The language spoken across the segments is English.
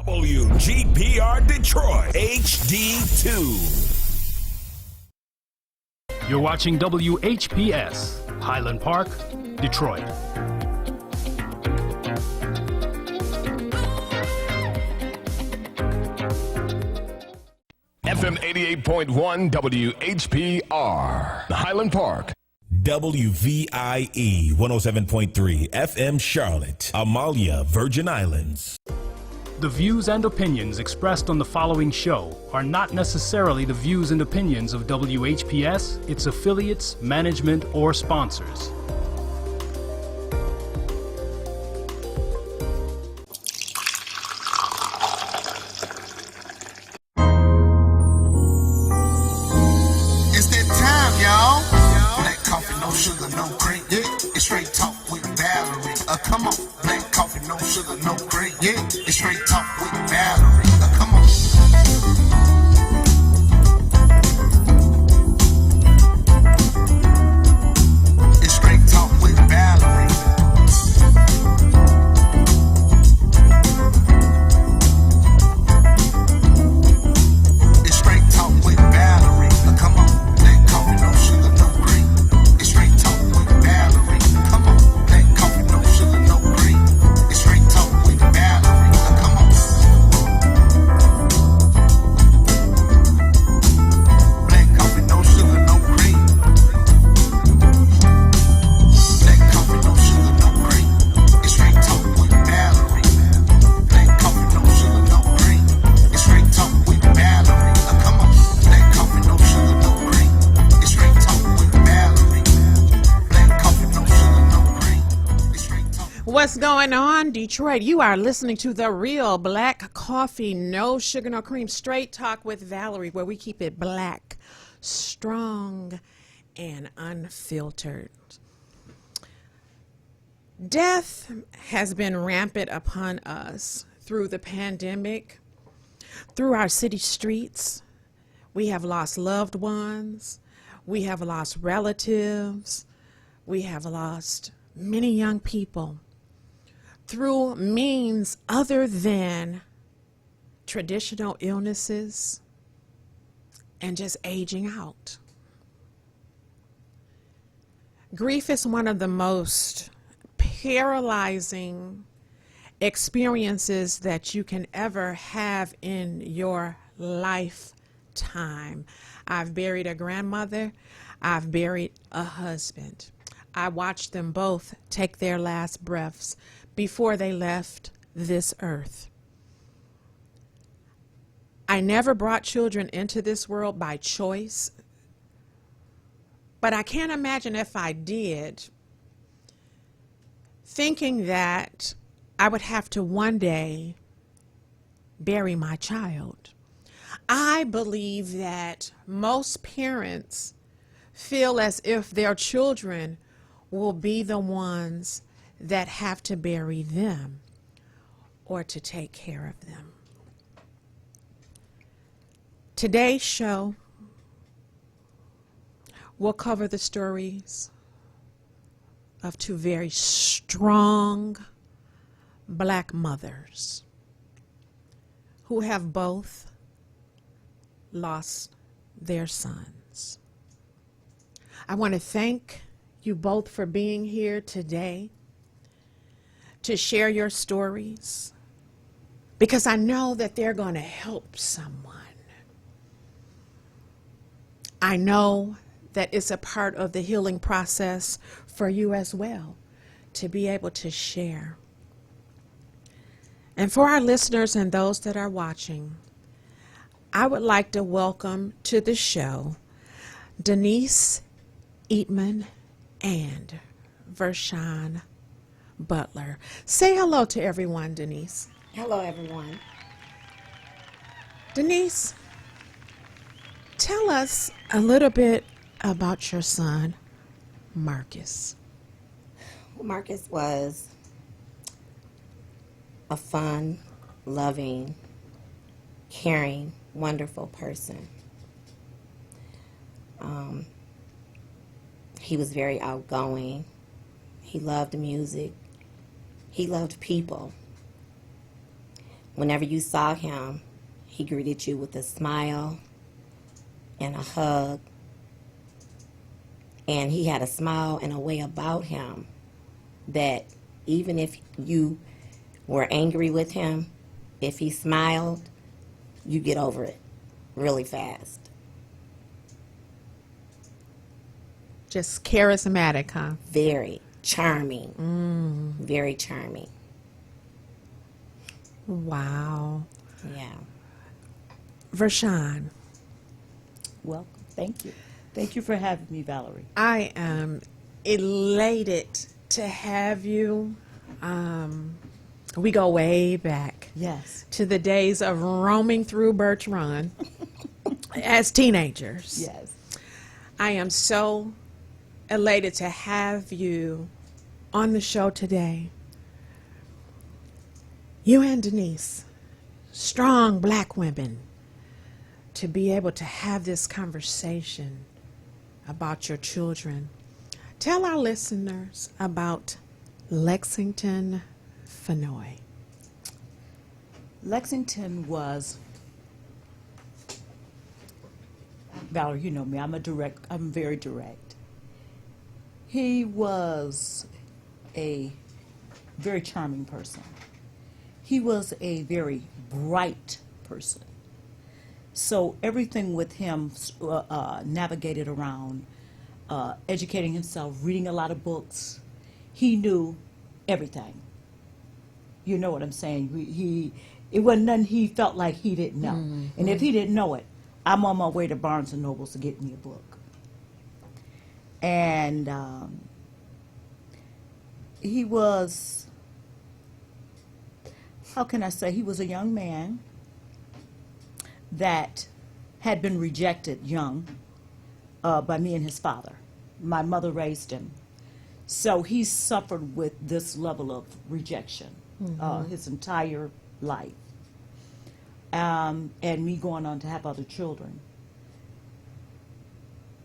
WGPR Detroit HD2. You're watching WHPS, Highland Park, Detroit. FM 88.1 WHPR, Highland Park. WVIE 107.3 FM Charlotte, Amalia, Virgin Islands. The views and opinions expressed on the following show are not necessarily the views and opinions of WHPS, its affiliates, management, or sponsors. It's that time, y'all. Black coffee, no sugar, no cream. Yeah, it's straight talk with Valerie. Come on. Black coffee, no sugar, no cream. Yeah, it's straight talk with Valerie. Come on. It's straight talk with Valerie. It's straight talk with Valerie. Come on. Black coffee, no sugar, no cream. It's straight talk with Valerie. Come on. Black coffee, no sugar, no cream. It's straight talk with Valerie. Come on. Black coffee, no sugar, no cream. Black coffee, no sugar, no cream. It's straight talk with Valerie. Black coffee, no sugar, no cream. It's straight talk with Valerie. Come on. Black coffee, no sugar, no cream. It's straight talk with Valerie. Black coffee, no sugar, no cream. It's straight talk. What's going on, Detroit? You are listening to The Real Black Coffee, no sugar, no cream, straight talk with Valerie, where we keep it black, strong, and unfiltered. Death has been rampant upon us through the pandemic, through our city streets. We have lost loved ones. We have lost relatives. We have lost many young people through means other than traditional illnesses and just aging out. Grief is one of the most paralyzing experiences that you can ever have in your lifetime. I've buried a grandmother. I've buried a husband. I watched them both take their last breaths before they left this earth. I never brought children into this world by choice, but I can't imagine if I did, thinking that I would have to one day bury my child. I believe that most parents feel as if their children will be the ones that have to bury them or to take care of them. Today's show will cover the stories of two very strong black mothers who have both lost their sons. I want to thank you both for being here today to share your stories, because I know that they're going to help someone. I know that it's a part of the healing process for you as well to be able to share. And for our listeners and those that are watching, I would like to welcome to the show Denise, Eatmon, and Vershion Butler. Say hello to everyone, Denise. Hello, everyone. Denise, tell us a little bit about your son, Marcus. Marcus was a fun, loving, caring, wonderful person. He was very outgoing. He loved music. He loved people. whenever you saw him, he greeted you with a smile and a hug. And he had a smile and a way about him that even if you were angry with him, if he smiled, you get over it really fast. Just charismatic, huh? Very charming. Very charming. Wow. Yeah. Vershion, Well, thank you. Thank you for having me, Valerie. I am elated to have you. We go way back Yes. to the days of roaming through Birch Run as teenagers. Yes. I am so elated to have you on the show today. You and Denise, strong black women, to be able to have this conversation about your children. Tell our listeners about Lexington, Fenoy. Lexington was, Valerie, you know me, I'm very direct. He was a very charming person. He was a very bright person. So everything with him navigated around educating himself, reading a lot of books. He knew everything. You know what I'm saying? It wasn't nothing he felt like he didn't know. And if he didn't know it, I'm on my way to Barnes and Nobles to get me a book. And he was, how can I say, he was a young man that had been rejected young by me and his father. My mother raised him. So he suffered with this level of rejection his entire life. And me going on to have other children.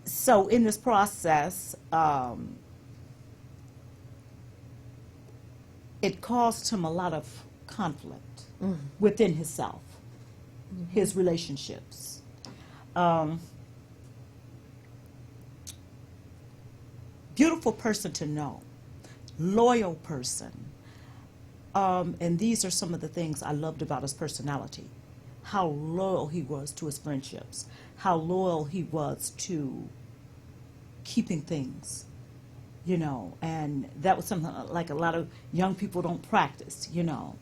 So in this process, it caused him a lot of conflict within himself, his relationships. Beautiful person to know, loyal person. And these are some of the things I loved about his personality. How loyal he was to his friendships, how loyal he was to keeping things, you know, and that was something like a lot of young people don't practice, you know.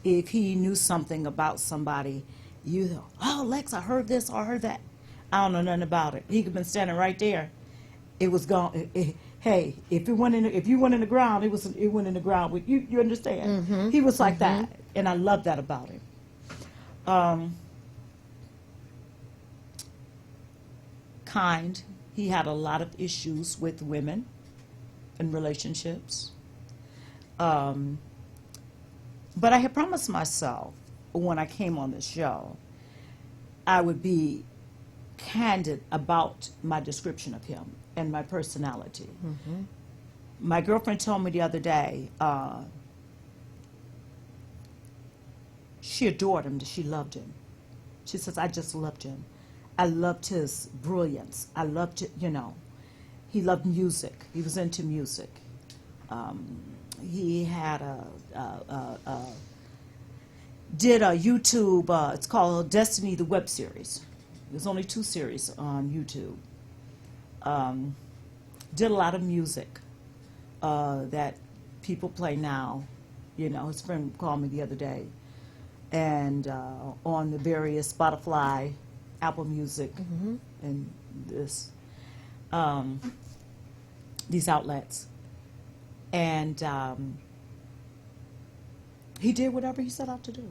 If he knew something about somebody, you know, oh, Lex, I heard this or I heard that. I don't know nothing about it. He could have been standing right there. It was gone. Hey, if you went in the ground, it went in the ground. With you. You understand? He was like that, and I love that about him. Kind. He had a lot of issues with women and relationships. But I had promised myself when I came on the show, I would be candid about my description of him and my personality. My girlfriend told me the other day, she adored him, she loved him. She says, I just loved him. I loved his brilliance. I loved it, you know. He loved music. He was into music. He had did a YouTube, it's called Destiny, the web series. There's only 2 series on YouTube. Did a lot of music that people play now. You know, his friend called me the other day. And on the various Spotify, Apple Music, and these outlets. And he did whatever he set out to do.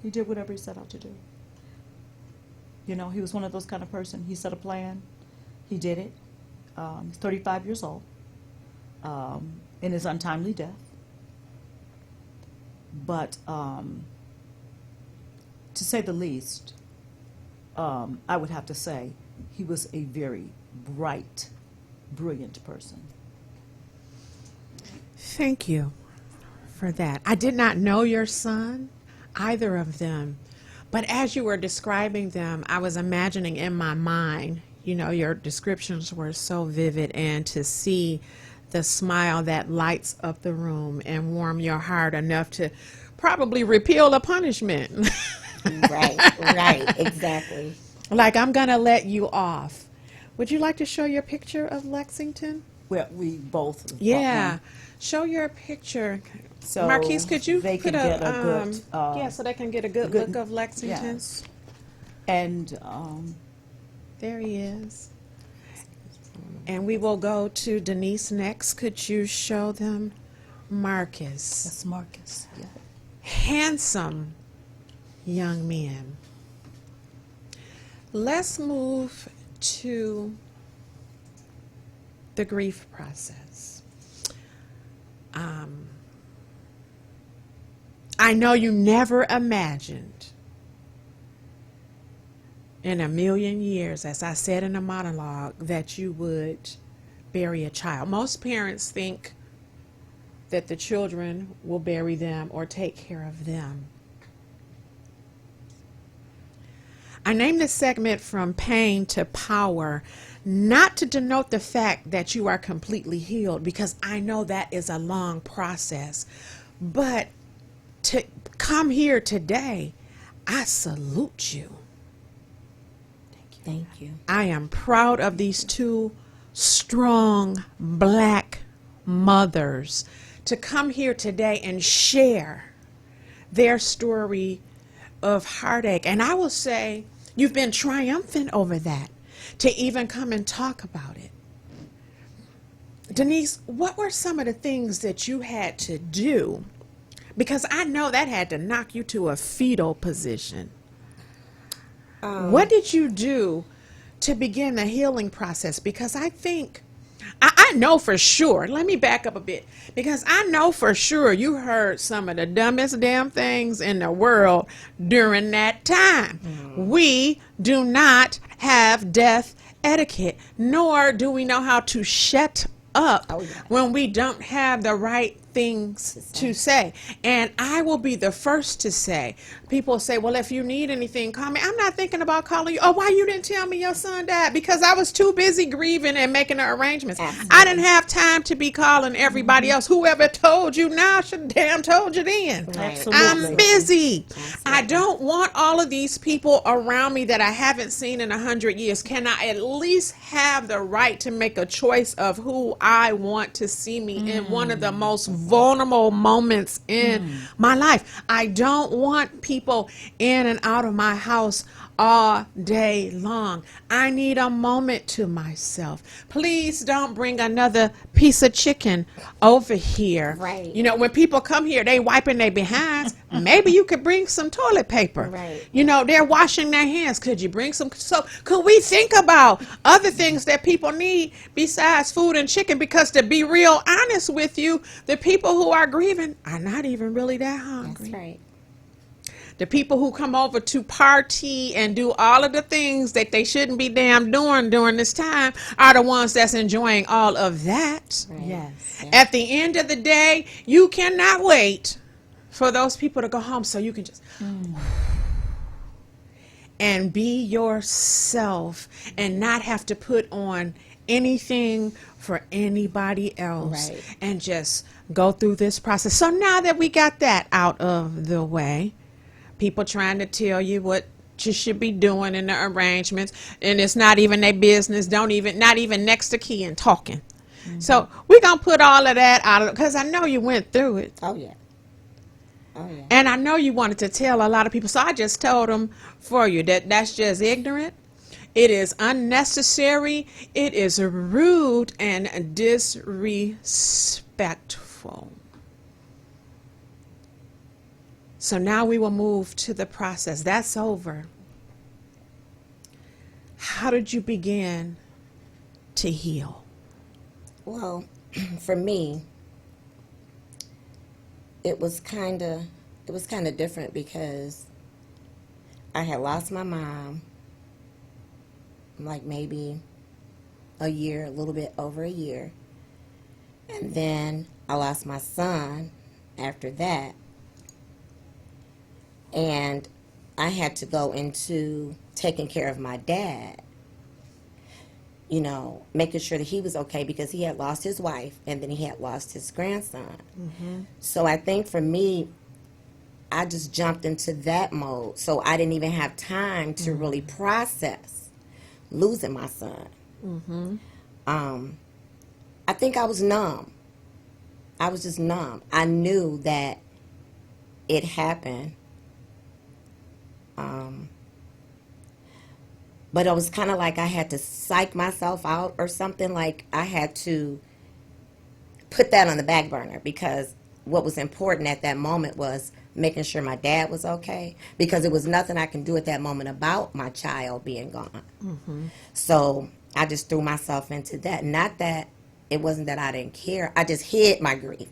He did whatever he set out to do. You know, he was one of those kind of person. He set a plan. He did it. He's 35 years old in his untimely death. But to say the least, I would have to say he was a very bright, brilliant person. Thank you for that. I did not know your son either of them. But as you were describing them, I was imagining in my mind, you know, your descriptions were so vivid, and to see the smile that lights up the room and warm your heart enough to probably repeal the punishment. Right, exactly. Like, I'm going to let you off. Would you like to show your picture of Lexington? Well, we both. bought Yeah. one. Show your picture. So Marquise, could you they put can get a good, yeah, so they can get a good look of Lexington. Yes. And There he is. And we will go to Denise next. Could you show them Marcus? that's Marcus. Yeah. Handsome young men. Let's move to the grief process. I know you never imagined in a million years, as I said in a monologue, that you would bury a child. Most parents think that the children will bury them or take care of them. I named this segment From Pain to Power, not to denote the fact that you are completely healed, because I know that is a long process. But to come here today, I salute you. Thank you. I am proud of these two strong black mothers to come here today and share their story of heartache. And I will say, you've been triumphant over that, to even come and talk about it. Denise, what were some of the things that you had to do? Because I know that had to knock you to a fetal position. What did you do to begin the healing process? Because I think, I know for sure, let me back up a bit, because I know for sure you heard some of the dumbest damn things in the world during that time. We do not have death etiquette, nor do we know how to shut up when we don't have the right things to say. And I will be the first to say, people say, well, if you need anything, call me. I'm not thinking about calling you. Oh, why you didn't tell me your son died? Because I was too busy grieving and making the arrangements. Absolutely. I didn't have time to be calling everybody else. Whoever told you now should damn told you then. Right. I'm busy. Absolutely. I don't want all of these people around me that I haven't seen in 100 years. Can I at least have the right to make a choice of who I want to see me in one of the most vulnerable moments in my life? I don't want people in and out of my house all day long. I need a moment to myself. Please don't bring another piece of chicken over here. Right. You know, when people come here, they wiping their behinds. Maybe you could bring some toilet paper. Right. You know, they're washing their hands. Could you bring some? So could we think about other things that people need besides food and chicken? Because to be real honest with you, the people who are grieving are not even really that hungry. That's right. The people who come over to party and do all of the things that they shouldn't be damn doing during this time are the ones that's enjoying all of that. Right. Yes. At the end of the day, you cannot wait for those people to go home so you can just and be yourself and not have to put on anything for anybody else. Right. And just go through this process. So now that we got that out of the way, people trying to tell you what you should be doing in the arrangements, and it's not even their business, not even next to key and talking. So we're going to put all of that out of, because I know you went through it. Oh, yeah. Oh, yeah. And I know you wanted to tell a lot of people, so I just told them for you that that's just ignorant. It is unnecessary. It is rude and disrespectful. So now we will move to the process. That's over. How did you begin to heal? Well, for me, it was kind of different because I had lost my mom like maybe a year, a little bit over a year. And then I lost my son after that. And I had to go into taking care of my dad, you know, making sure that he was okay because he had lost his wife and then he had lost his grandson. So I think for me, I just jumped into that mode. So I didn't even have time to really process losing my son. I think I was numb. I was just numb. I knew that it happened. But it was kind of like I had to psych myself out or something. Like I had to put that on the back burner because what was important at that moment was making sure my dad was okay, because there was nothing I can do at that moment about my child being gone. So I just threw myself into that. Not that it wasn't that I didn't care. I just hid my grief.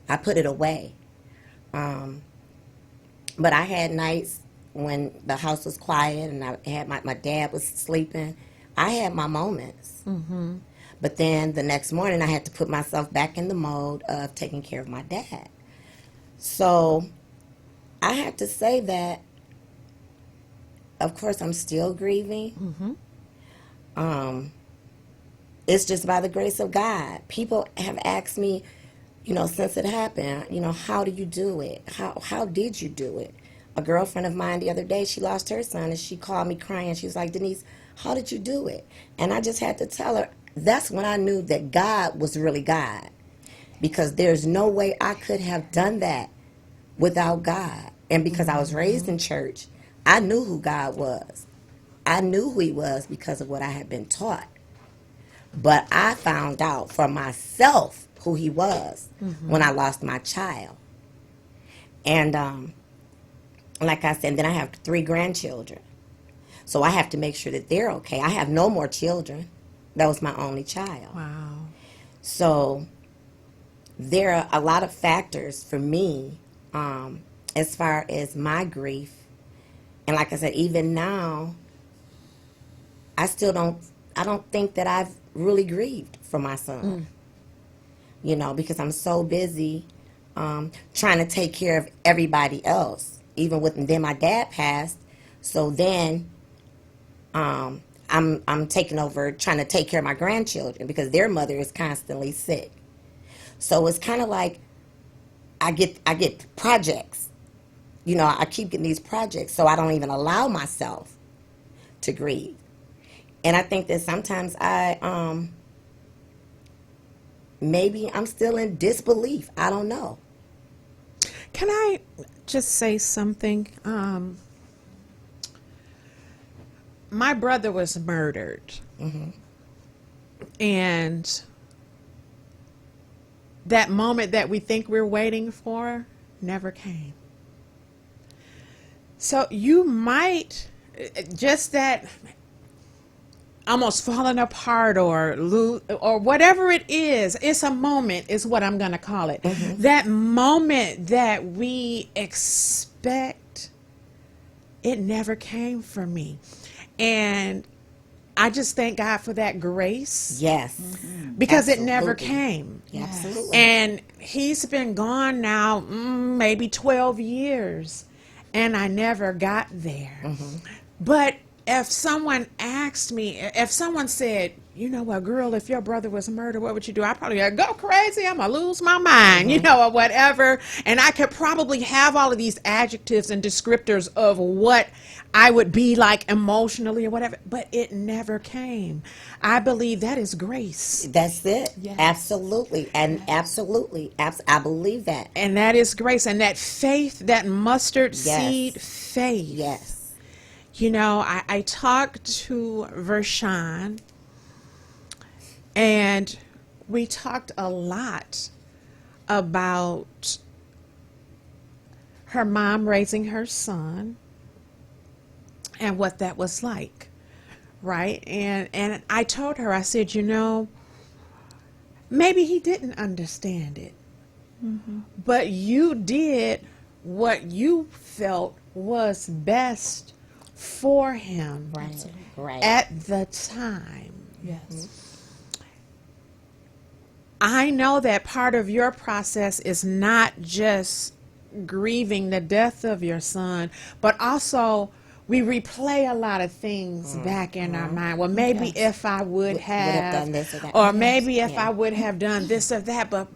I put it away. But I had nights when the house was quiet and I had my dad was sleeping. I had my moments. But then the next morning I had to put myself back in the mode of taking care of my dad. So I have to say that, of course, I'm still grieving. It's just by the grace of God. People have asked me, you know, since it happened, you know, how do you do it? How did you do it? A girlfriend of mine the other day, she lost her son, and she called me crying. She was like, Denise, how did you do it? And I just had to tell her, that's when I knew that God was really God. Because there's no way I could have done that without God. And because I was raised in church, I knew who God was. I knew who he was because of what I had been taught. But I found out for myself who he was when I lost my child. And like I said, then I have 3 grandchildren. So I have to make sure that they're okay. I have no more children. That was my only child. Wow. So there are a lot of factors for me as far as my grief. And like I said, even now, I don't think that I've really grieved for my son. You know, because I'm so busy trying to take care of everybody else. Even then my dad passed. So then I'm taking over trying to take care of my grandchildren because their mother is constantly sick. So it's kind of like I get projects. You know, I keep getting these projects, so I don't even allow myself to grieve. And I think that sometimes maybe I'm still in disbelief. I don't know. Can I just say something? My brother was murdered. And that moment that we think we're waiting for never came. So you might, just that almost falling apart or whatever it is, it's a moment is what I'm going to call it. That moment that we expect, it never came for me. And I just thank God for that grace. Yes. Because Absolutely. it never came. Absolutely. And he's been gone now maybe 12 years. And I never got there. But if someone asked me, if someone said, you know what, girl, if your brother was murdered, what would you do? I'd probably go crazy. I'm going to lose my mind, you know, or whatever. And I could probably have all of these adjectives and descriptors of what I would be like emotionally or whatever. But it never came. I believe that is grace. That's it. Yes. Absolutely. And absolutely. I believe that. And that is grace. And that faith, that mustard seed faith. Yes. You know, I talked to Vershion, and we talked a lot about her mom raising her son and what that was like, right? And I told her, I said, you know, maybe he didn't understand it, but you did what you felt was best for him at the time. I know that part of your process is not just grieving the death of your son, but also we replay a lot of things back in our mind. Well, maybe if I would have done this or that. or Yes. maybe if Yeah. I would have done this or that. But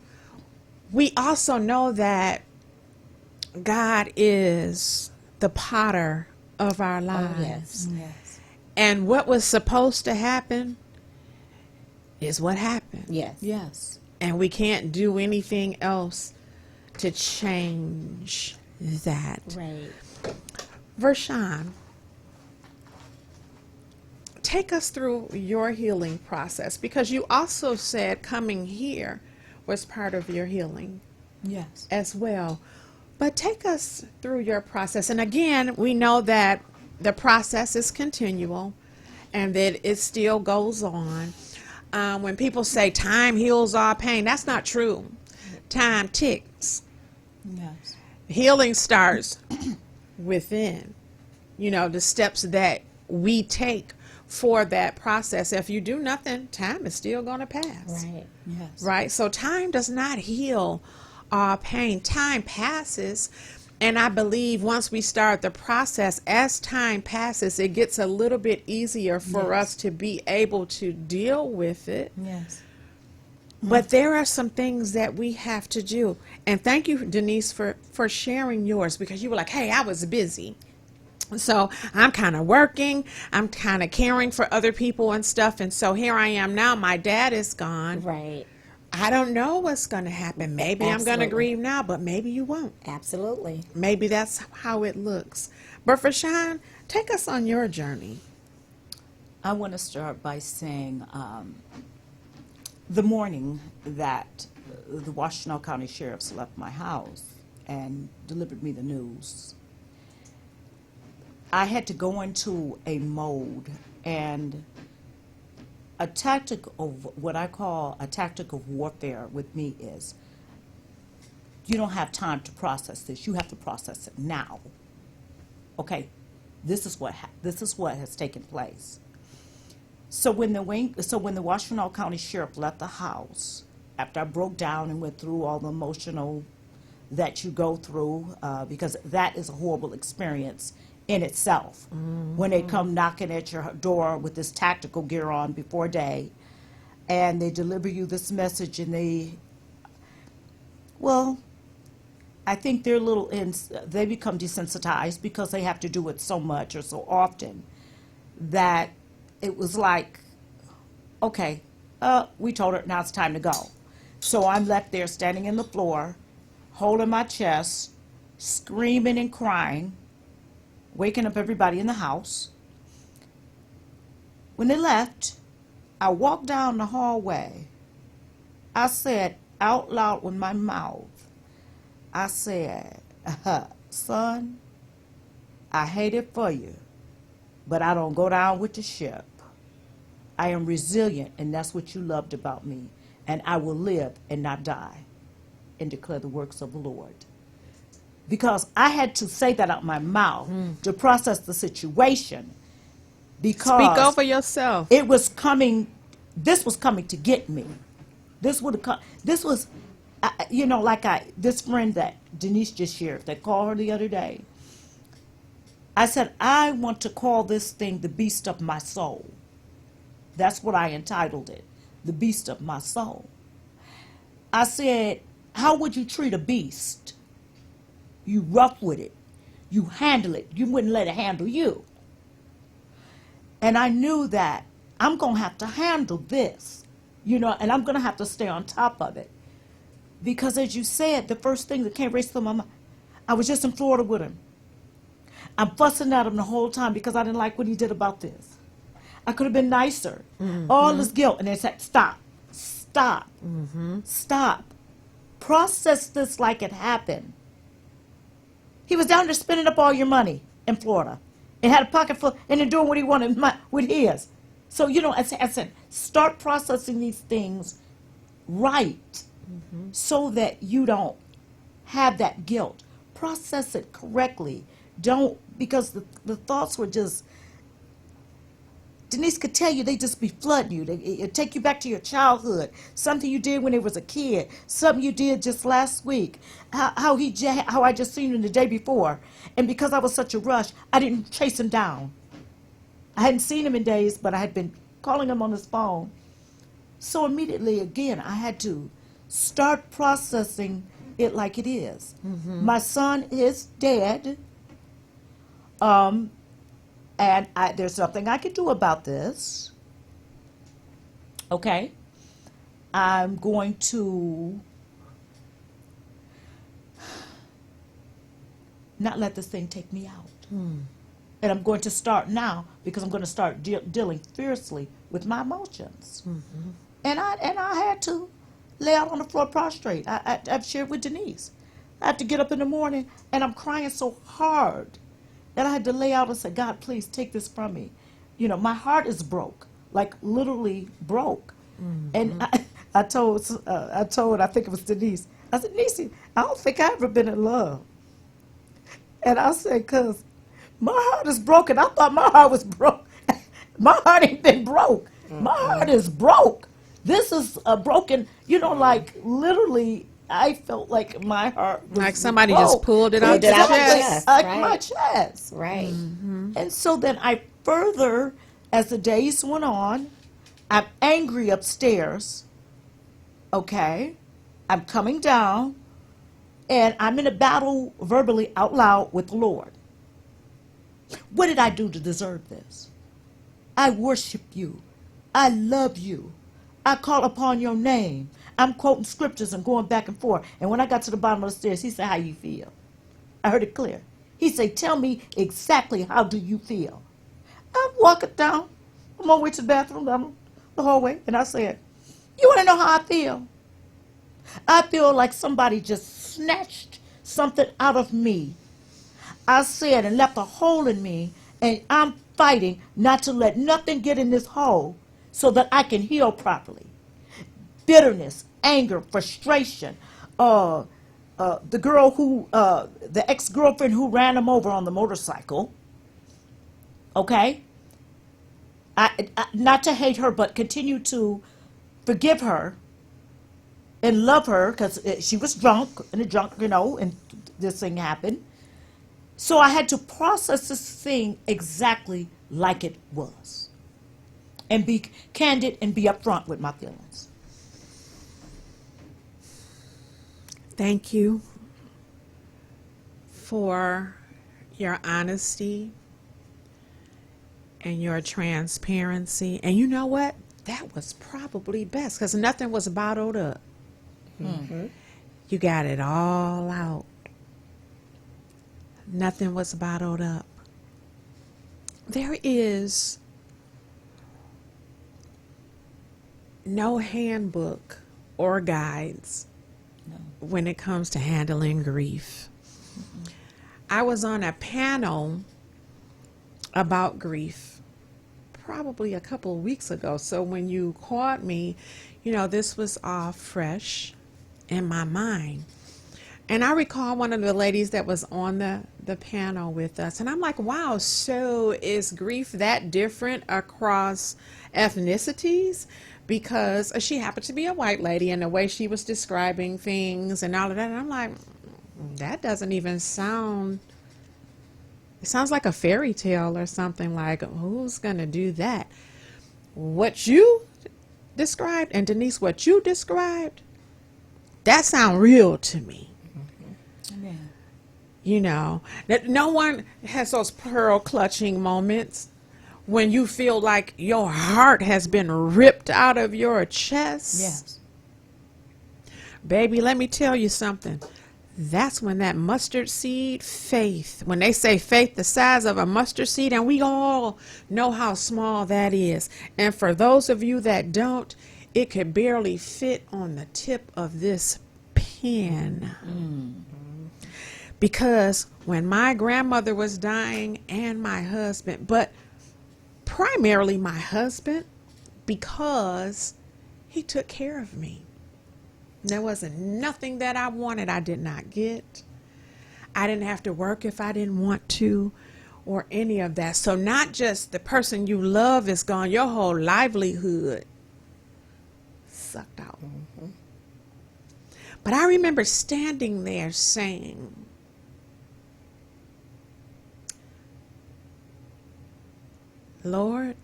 we also know that God is the potter of our lives. Yes. Yes. And what was supposed to happen is what happened. Yes. Yes. And we can't do anything else to change that. Right. Vershion, take us through your healing process, because you also said coming here was part of your healing Yes. as well. But take us through your process. And again, we know that the process is continual and that it still goes on. When people say time heals all pain, that's not true. Time ticks. Yes. Healing starts within, the steps that we take for that process. If you do nothing, time is still going to pass. Right. Yes. Right? So time does not heal all pain. Time passes. And I believe once we start the process, as time passes, it gets a little bit easier for us to be able to deal with it. Yes. But there are some things that we have to do. And thank you, Denise, for sharing yours, because you were like, hey, I was busy. So I'm kind of working. I'm kind of caring for other people and stuff. And so here I am now. My dad is gone. Right. I don't know what's going to happen. Maybe I'm going to Absolutely. grieve now, but maybe you won't. Absolutely. Maybe that's how it looks. But Vershion, take us on your journey. I want to start by saying the morning that the Washtenaw County Sheriffs left my house and delivered me the news, I had to go into a mode, and a tactic of what I call a tactic of warfare with me is you don't have time to process this. You have to process it now. Okay, this is what has taken place. So when the Washtenaw County Sheriff left the house, after I broke down and went through all the emotional that you go through, because that is a horrible experience in itself. When they come knocking at your door with this tactical gear on before day, and they deliver you this message, and I think they become desensitized because they have to do it so much or so often that it was like, okay, we told her, now it's time to go. So I'm left there standing in the floor, holding my chest, screaming and crying, waking up everybody in the house. When they left, I walked down the hallway. I said out loud with my mouth, I said, son, I hate it for you, but I don't go down with the ship. I am resilient, and that's what you loved about me, and I will live and not die and declare the works of the Lord. Because I had to say that out my mouth to process the situation. Because Speak over yourself. it was coming, this was coming to get me. This would have come, this was, this friend that Denise just shared, that called her the other day. I said, I want to call this thing the beast of my soul. That's what I entitled it, the beast of my soul. I said, how would you treat a beast? You rough with it. You handle it. You wouldn't let it handle you. And I knew that I'm going to have to handle this, and I'm going to have to stay on top of it. Because as you said, the first thing that came racing through my mind, I was just in Florida with him. I'm fussing at him the whole time because I didn't like what he did about this. I could have been nicer. All this guilt. And they said, stop. Stop. Process this like it happened. He was down there spending up all your money in Florida and had a pocket full and then doing what he wanted with his. So, I said, start processing these things right so that you don't have that guilt. Process it correctly. Don't, because the thoughts were just, Denise could tell you they just be flooding you. It take you back to your childhood, something you did when you was a kid, something you did just last week, how I just seen him the day before, and because I was such a rush, I didn't chase him down. I hadn't seen him in days, but I had been calling him on his phone. So immediately, again, I had to start processing it like it is. My son is dead. And there's nothing I can do about this. Okay? I'm going to not let this thing take me out. And I'm going to start now because I'm going to start dealing fiercely with my emotions. And I had to lay out on the floor prostrate. I've shared with Denise. I had to get up in the morning and I'm crying so hard that I had to lay out and say, God, please take this from me. You know, my heart is broke, like literally broke. And I told, I think it was Denise, I said, Denise, I don't think I've ever been in love. And I said, because my heart is broken. I thought my heart was broke. My heart ain't been broke. My heart is broke. This is a broken, like literally, I felt like my heart was Like somebody broke. just pulled it out Pulled it your out your chest. chest. Like Right. my chest. Right. And so then I further, as the days went on, I'm angry upstairs. Okay. I'm coming down and I'm in a battle verbally out loud with the Lord. What did I do to deserve this? I worship you. I love you. I call upon your name. I'm quoting scriptures and going back and forth. And when I got to the bottom of the stairs, he said, how you feel? I heard it clear. He said, tell me exactly how do you feel? I'm walking down. I'm on my way to the bathroom, down the hallway. And I said, you want to know how I feel? I feel like somebody just snatched something out of me. I said, and left a hole in me. And I'm fighting not to let nothing get in this hole so that I can heal properly. Bitterness, anger, frustration. The girl who, the ex-girlfriend who ran him over on the motorcycle. Okay? I not to hate her, but continue to forgive her and love her because she was drunk, and this thing happened. So I had to process this thing exactly like it was and be candid and be upfront with my feelings. Thank you for your honesty and your transparency. And you know what? That was probably best because nothing was bottled up. You got it all out. Nothing was bottled up. There is no handbook or guides when it comes to handling grief. I was on a panel about grief probably a couple of weeks ago. So when you called me, this was all fresh in my mind. And I recall one of the ladies that was on the panel with us. And I'm like, wow, so is grief that different across ethnicities? Because she happened to be a white lady and the way she was describing things and all of that. And I'm like, that doesn't even sound, it sounds like a fairy tale or something. Like, who's going to do that? What you described, and Denise, what you described, that sound real to me. That no one has those pearl clutching moments when you feel like your heart has been ripped out of your chest. Yes. Baby, let me tell you something. That's when that mustard seed faith, when they say faith the size of a mustard seed, and we all know how small that is. And for those of you that don't, it could barely fit on the tip of this pen. Because when my grandmother was dying and my husband, but primarily my husband, because he took care of me. There wasn't nothing that I wanted I did not get. I didn't have to work if I didn't want to, or any of that. So not just the person you love is gone, your whole livelihood sucked out. But I remember standing there saying, Lord,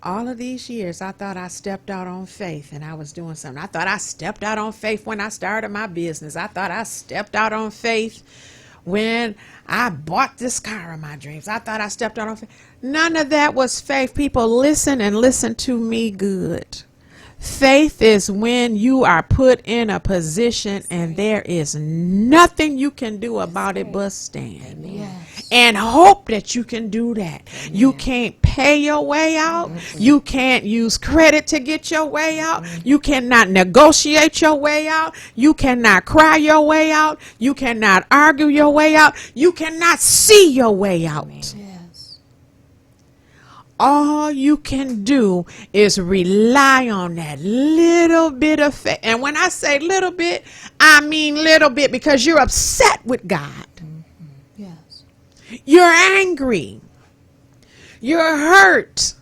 all of these years, I thought I stepped out on faith and I was doing something. I thought I stepped out on faith when I started my business. I thought I stepped out on faith when I bought this car of my dreams. I thought I stepped out on faith. None of that was faith. People, listen and listen to me good. Faith is when you are put in a position and there is nothing you can do about it but stand. And hope that you can do that. You can't pay your way out. You can't use credit to get your way out. You cannot negotiate your way out. You cannot cry your way out. You cannot argue your way out. You cannot see your way out. All you can do is rely on that little bit of faith. And when I say little bit, I mean little bit, because you're upset with God. Yes. You're angry. You're hurt.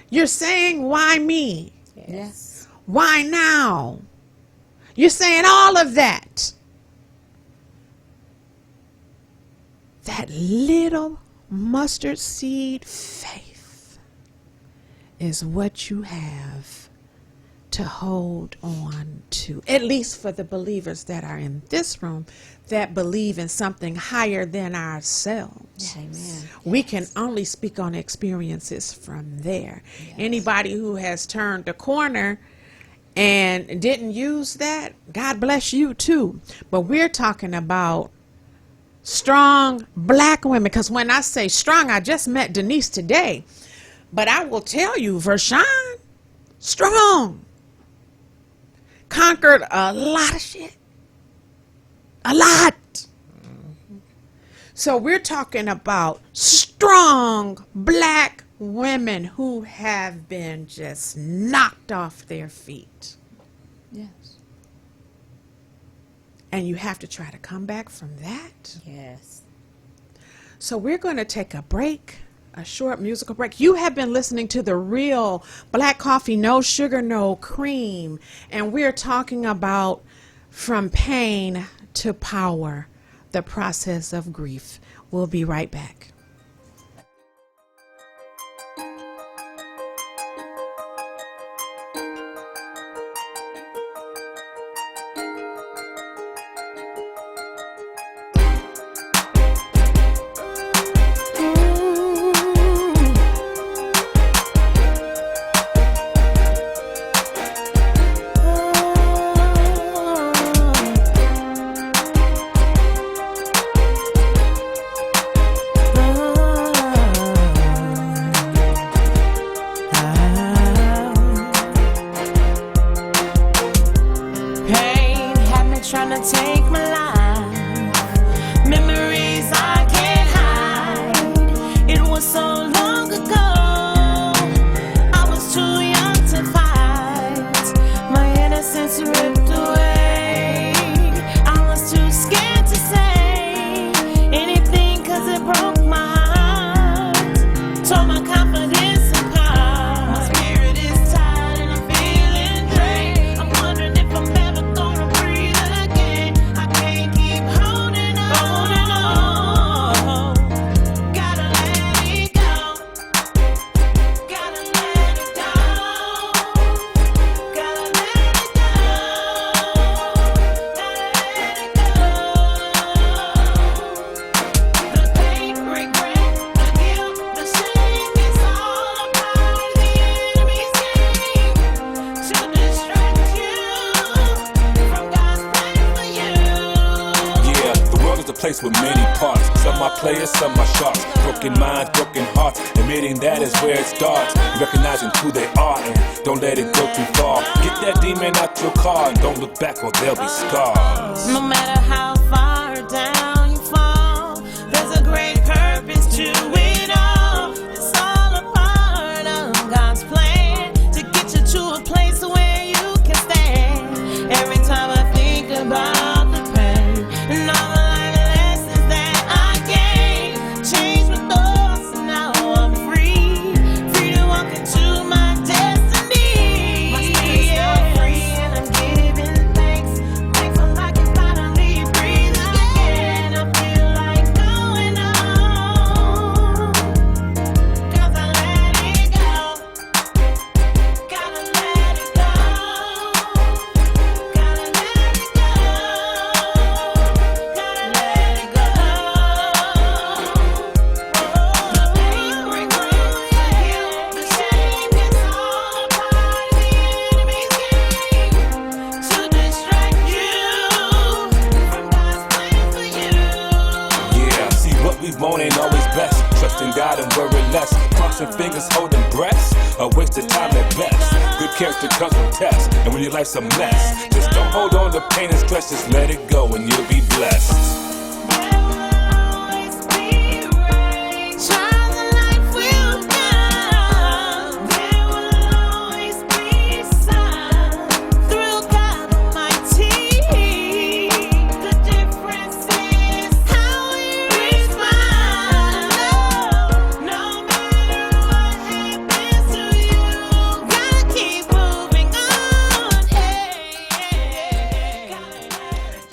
You're saying, why me? Yes. Why now? You're saying all of that. That little mustard seed faith is what you have to hold on to, at least for the believers that are in this room that believe in something higher than ourselves. Amen. We can only speak on experiences from there. Anybody who has turned the corner and didn't use that, God bless you too. But we're talking about strong black women, because when I say strong, I just met Denise today. But I will tell you, Vershion, strong, conquered a lot of shit. A lot. So we're talking about strong black women who have been just knocked off their feet. Yes. And you have to try to come back from that. Yes. So we're going to take a break. A short musical break. You have been listening to the Real Black Coffee, No Sugar, No Cream. And we're talking about from pain to power, the process of grief. We'll be right back. place with many parts. Some are players, some are sharks. Broken minds, broken hearts. Admitting that is where it starts. Recognizing who they are and don't let it go too far. Get that demon out your car and don't look back or there'll be scars. No matter how far down you fall, there's a great purpose to it all. It's all a part of God's plan to get you to a place where you can stand. Every time I think about the pain and all the life lessons that I gained, believe more ain't always best. Trust in God and worry less. Crossing fingers, holding breaths, a waste of time at best. Good character comes with tests, and when your life's a mess, just don't hold on to pain and stress. Just let it go, and you'll be blessed.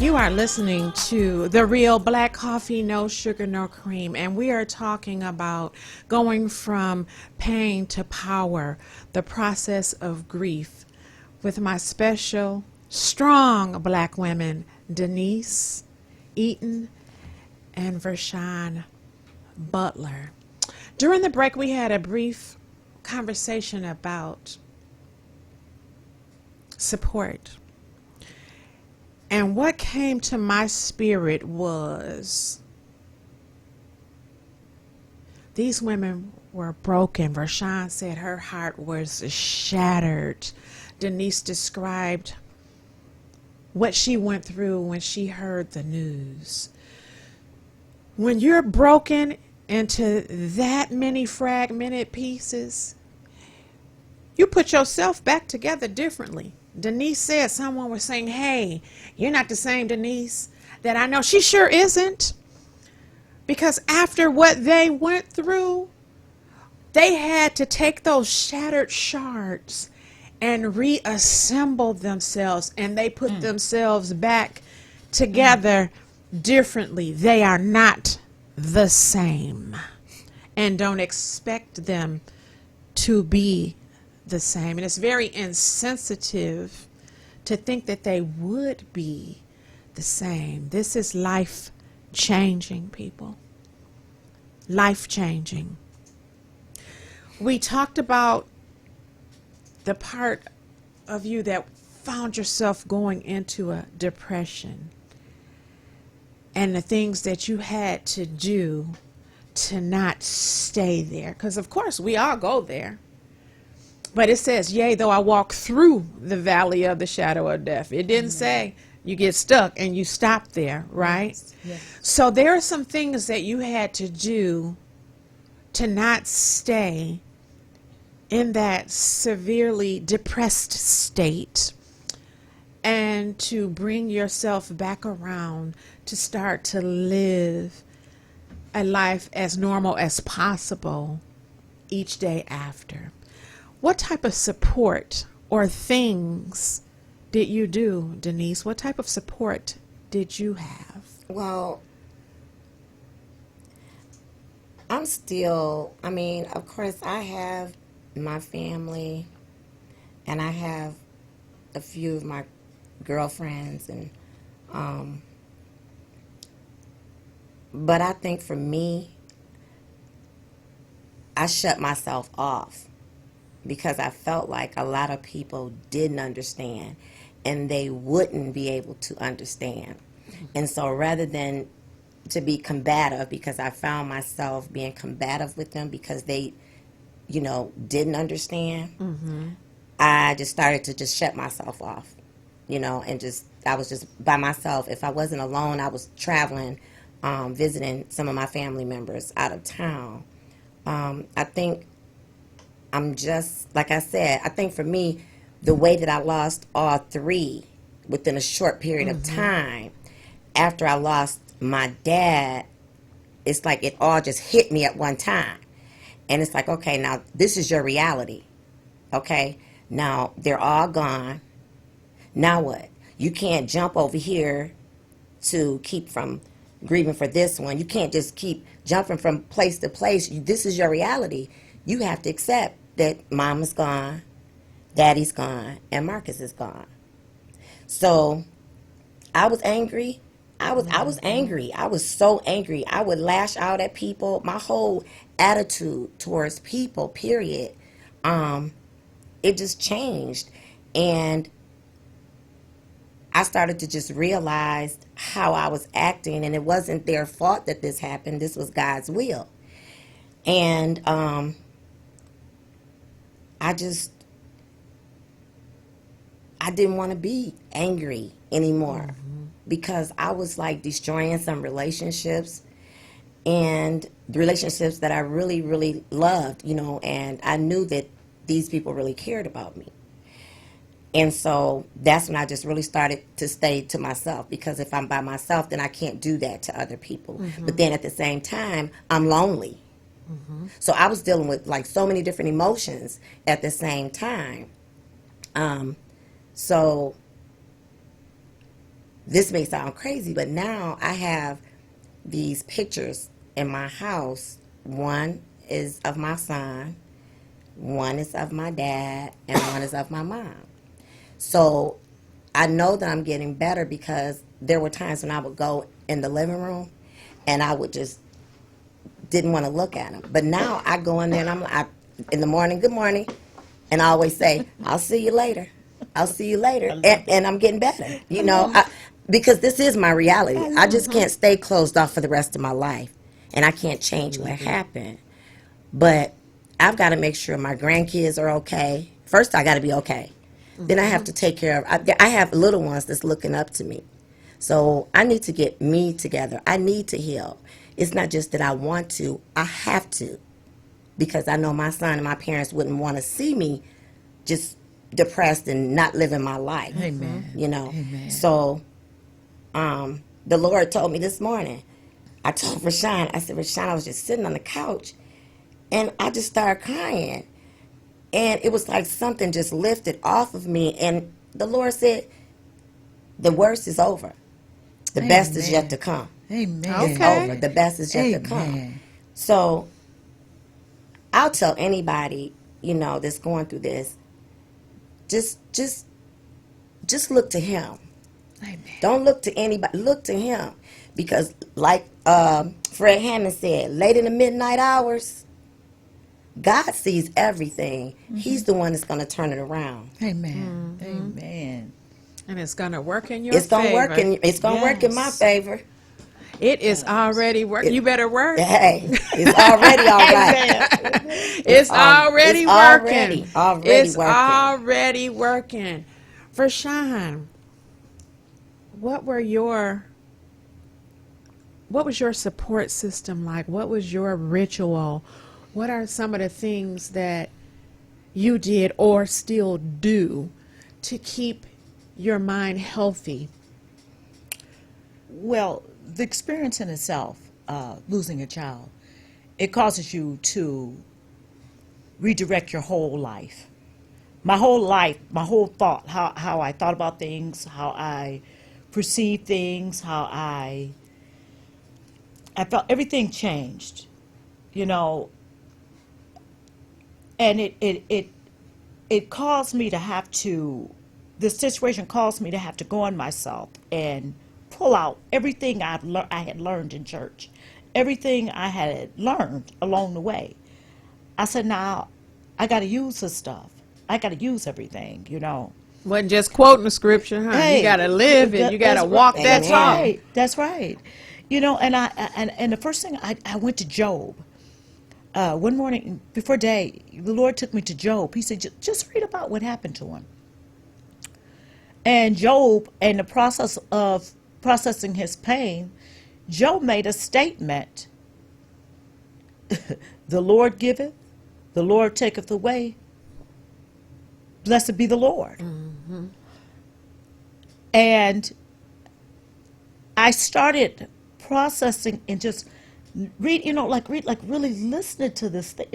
You are listening to The Real Black Coffee, No Sugar, No Cream, and we are talking about going from pain to power, the process of grief, with my special, strong black women, Denise, Eatmon, and Vershion Butler. During the break, we had a brief conversation about support. And what came to my spirit was these women were broken. Vershion said her heart was shattered. Denise described what she went through when she heard the news. When you're broken into that many fragmented pieces, you put yourself back together differently. Denise said someone was saying, hey, you're not the same Denise that I know. She sure isn't. Because after what they went through, they had to take those shattered shards and reassemble themselves, and they put themselves back together differently. They are not the same, and don't expect them to be the same. And it's very insensitive to think that they would be the same. This is life changing, people. Life changing. We talked about the part of you that found yourself going into a depression and the things that you had to do to not stay there. Because of course we all go there. But it says, yea, though I walk through the valley of the shadow of death. It didn't say you get stuck and you stop there, right? Yes. So there are some things that you had to do to not stay in that severely depressed state and to bring yourself back around to start to live a life as normal as possible each day after. What type of support or things did you do, Denise? What type of support did you have? Well, I'm still, of course, I have my family, and I have a few of my girlfriends, and but I think for me, I shut myself off because I felt like a lot of people didn't understand, and they wouldn't be able to understand. And so rather than to be combative, because I found myself being combative with them because they, didn't understand, I just started to just shut myself off, and I was just by myself. If I wasn't alone, I was traveling, visiting some of my family members out of town. I think I'm just, like I said, I think for me, the way that I lost all three within a short period of time, after I lost my dad, it's like it all just hit me at one time. And it's like, okay, now this is your reality. Okay, now they're all gone. Now what? You can't jump over here to keep from grieving for this one. You can't just keep jumping from place to place. This is your reality. You have to accept that Mama's gone, Daddy's gone, and Marcus is gone. So I was angry. I was angry. I was so angry. I would lash out at people. My whole attitude towards people, period, it just changed. And I started to just realize how I was acting, and it wasn't their fault that this happened. This was God's will. And I didn't want to be angry anymore because I was like destroying some relationships, and the relationships that I really, really loved, and I knew that these people really cared about me. And so that's when I just really started to stay to myself, because if I'm by myself, then I can't do that to other people. But then at the same time, I'm lonely. So I was dealing with like so many different emotions at the same time. So this may sound crazy, but now I have these pictures in my house. One is of my son, one is of my dad, and one is of my mom. So I know that I'm getting better, because there were times when I would go in the living room and I would just didn't want to look at them. But now I go in there and in the morning, good morning, and I always say, I'll see you later. I'll see you later. And I'm getting better, because this is my reality. I just can't stay closed off for the rest of my life, and I can't change what happened. But I've got to make sure my grandkids are okay. First, I got to be okay. Then I have to take care of, I have little ones that's looking up to me. So I need to get me together. I need to heal. It's not just that I want to, I have to. Because I know my son and my parents wouldn't want to see me just depressed and not living my life. Amen. Amen. So the Lord told me this morning, I told Vershion, I said, Vershion, I was just sitting on the couch and I just started crying. And it was like something just lifted off of me. And the Lord said, the worst is over. The best is yet to come. Amen. It's over. The best is yet to come. So I'll tell anybody, that's going through this, just look to him. Amen. Don't look to anybody. Look to him. Because like Fred Hammond said, late in the midnight hours, God sees everything. He's the one that's going to turn it around. Amen. Amen. And it's going to work in your favor. It's going to work in my favor. It is already working. You better work. Hey, it's already all right. It's already working. It's already working. Vershion, what was your support system like? What was your ritual? What are some of the things that you did or still do to keep your mind healthy? Well, the experience in itself, losing a child, it causes you to redirect your whole life. My whole life, my whole thought, how I thought about things, how I perceived things, how I felt, everything changed, and it caused me to have to, the situation caused me to have to go on myself and pull out everything I had learned in church, everything I had learned along the way. I said, now, I got to use this stuff. I got to use everything, Wasn't just quoting the scripture, huh? Hey, you got to live it. You got to walk that talk. Right. That's right. And the first thing, I went to Job. One morning before day, the Lord took me to Job. He said, just read about what happened to him. And Job, in the process of processing his pain, Job made a statement. The Lord giveth, the Lord taketh away. Blessed be the Lord. Mm-hmm. And I started processing and just read, really listening to this thing,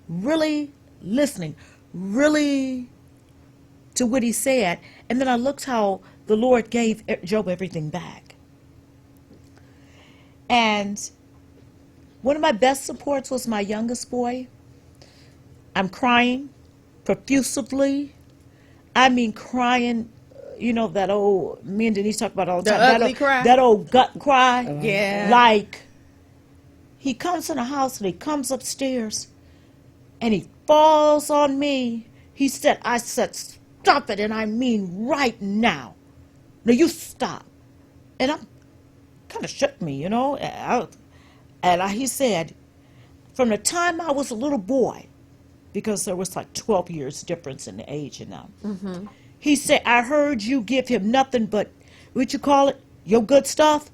really listening, really to what he said. And then I looked how the Lord gave Job everything back. And one of my best supports was my youngest boy. I'm crying profusively. I mean, crying, that old, me and Denise talk about all the time. Ugly cry? That old gut cry. Yeah. Like, he comes in the house and he comes upstairs and he falls on me. I said, stop it. And I mean right now. No, you stop. And I'm kind of shook me, you know. He said, from the time I was a little boy, because there was like 12 years difference in the age and now. Mm-hmm. He said, I heard you give him nothing but, what you call it, your good stuff.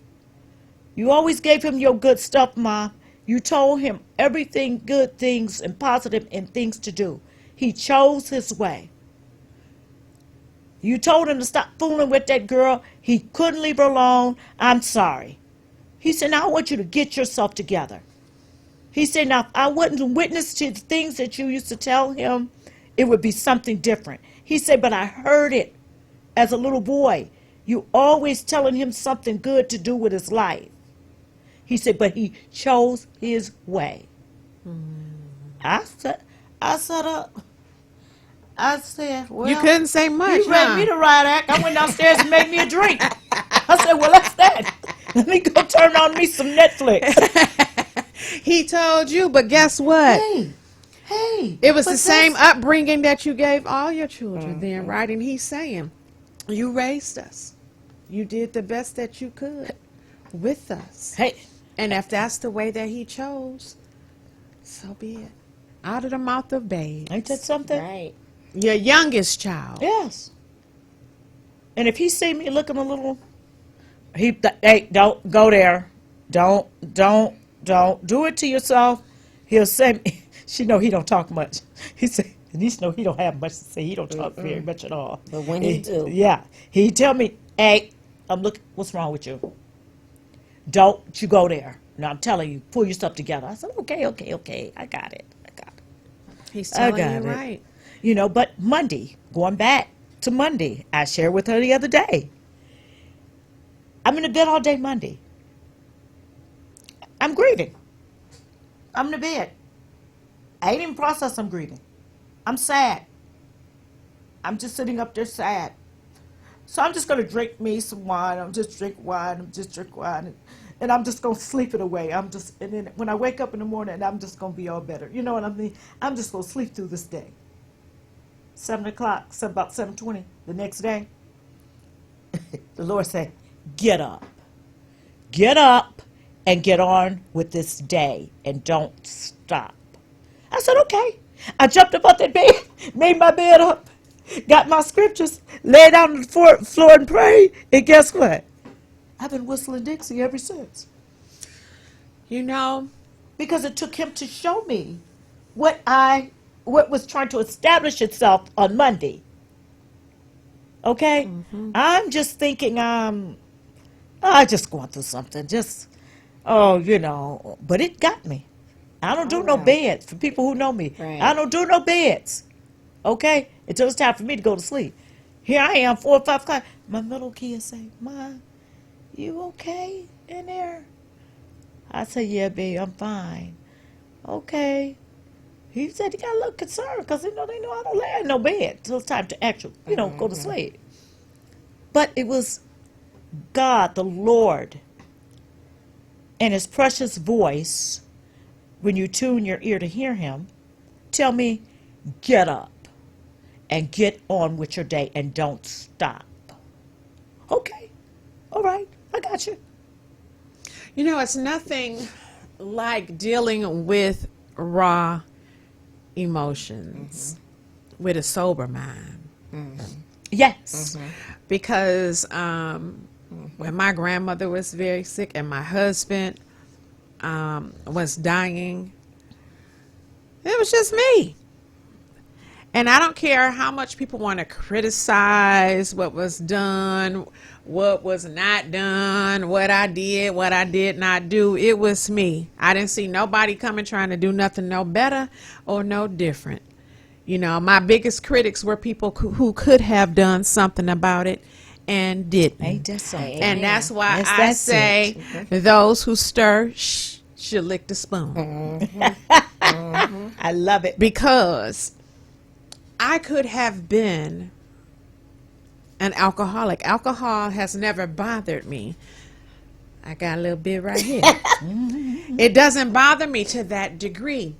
You always gave him your good stuff, Ma. You told him everything, good things and positive and things to do. He chose his way. You told him to stop fooling with that girl. He couldn't leave her alone. I'm sorry. He said, now I want you to get yourself together. He said, now if I wasn't witness to the things that you used to tell him, it would be something different. He said, but I heard it as a little boy. You always telling him something good to do with his life. He said, but he chose his way. I said, well, You couldn't say much, you read huh? me the right act. I went downstairs and made me a drink. I said, well, that's that. Let me go turn on me some Netflix. He told you, but guess what? Hey. It was but the same that's- upbringing that you gave all your children then, right? And he's saying, you raised us. You did the best that you could with us. Hey. And if that's the way that he chose, so be it. Out of the mouth of babes. Ain't that something? Right. Your youngest child. Yes. And if he see me looking a little, hey, don't go there. Don't do it to yourself. He'll say, she know he don't talk much. He said, Denise know he don't have much to say. He don't talk very much at all. But when he do. Yeah. He tell me, hey, I'm looking, what's wrong with you? Don't you go there. Now I'm telling you, pull yourself together. I said, okay. I got it. He's I telling got you it. right. You know, but Monday, going back to Monday, I shared with her the other day. I'm in the bed all day Monday. I'm grieving. I'm in the bed. I ain't even processed I'm grieving. I'm sad. I'm just sitting up there sad. So I'm just going to drink me some wine. I'm just drink wine. And I'm just going to sleep it away. And then when I wake up in the morning, I'm just going to be all better. You know what I mean? I'm just going to sleep through this day. 7 o'clock, about 7:20 the next day, the Lord said, get up. Get up and get on with this day and don't stop. I said, okay. I jumped up out that bed, made my bed up, got my scriptures, laid down on the floor and prayed, and guess what? I've been whistling Dixie ever since. You know, Because it took him to show me what was trying to establish itself on Monday. Okay? I'm just thinking I just going through something. But it got me. I don't do no beds for people who know me. Right. I don't do no beds. Okay? Until it's time for me to go to sleep. Here I am, 4 or 5 o'clock. My middle kid say, Ma, you okay in there? I say, yeah, babe, I'm fine. Okay. He said he got a little concerned because they know I don't lay in no bed till it's time to actually, go to sleep. But it was God, the Lord, and his precious voice, when you tune your ear to hear him, tell me, get up and get on with your day and don't stop. Okay. All right. I got you. You know, it's nothing like dealing with raw emotions with a sober mind. Yes. Because when my grandmother was very sick and my husband was dying, it was just me. And I don't care how much people want to criticize what was done, what was not done, what I did not do. It was me. I didn't see nobody coming trying to do nothing no better or no different. You know, my biggest critics were people who could have done something about it and didn't. Ain't that something? And that's why Yes, I that's say those who stir should lick the spoon. I love it. Because I could have been an alcoholic. Alcohol has never bothered me. I got a little bit right here. It doesn't bother me to that degree.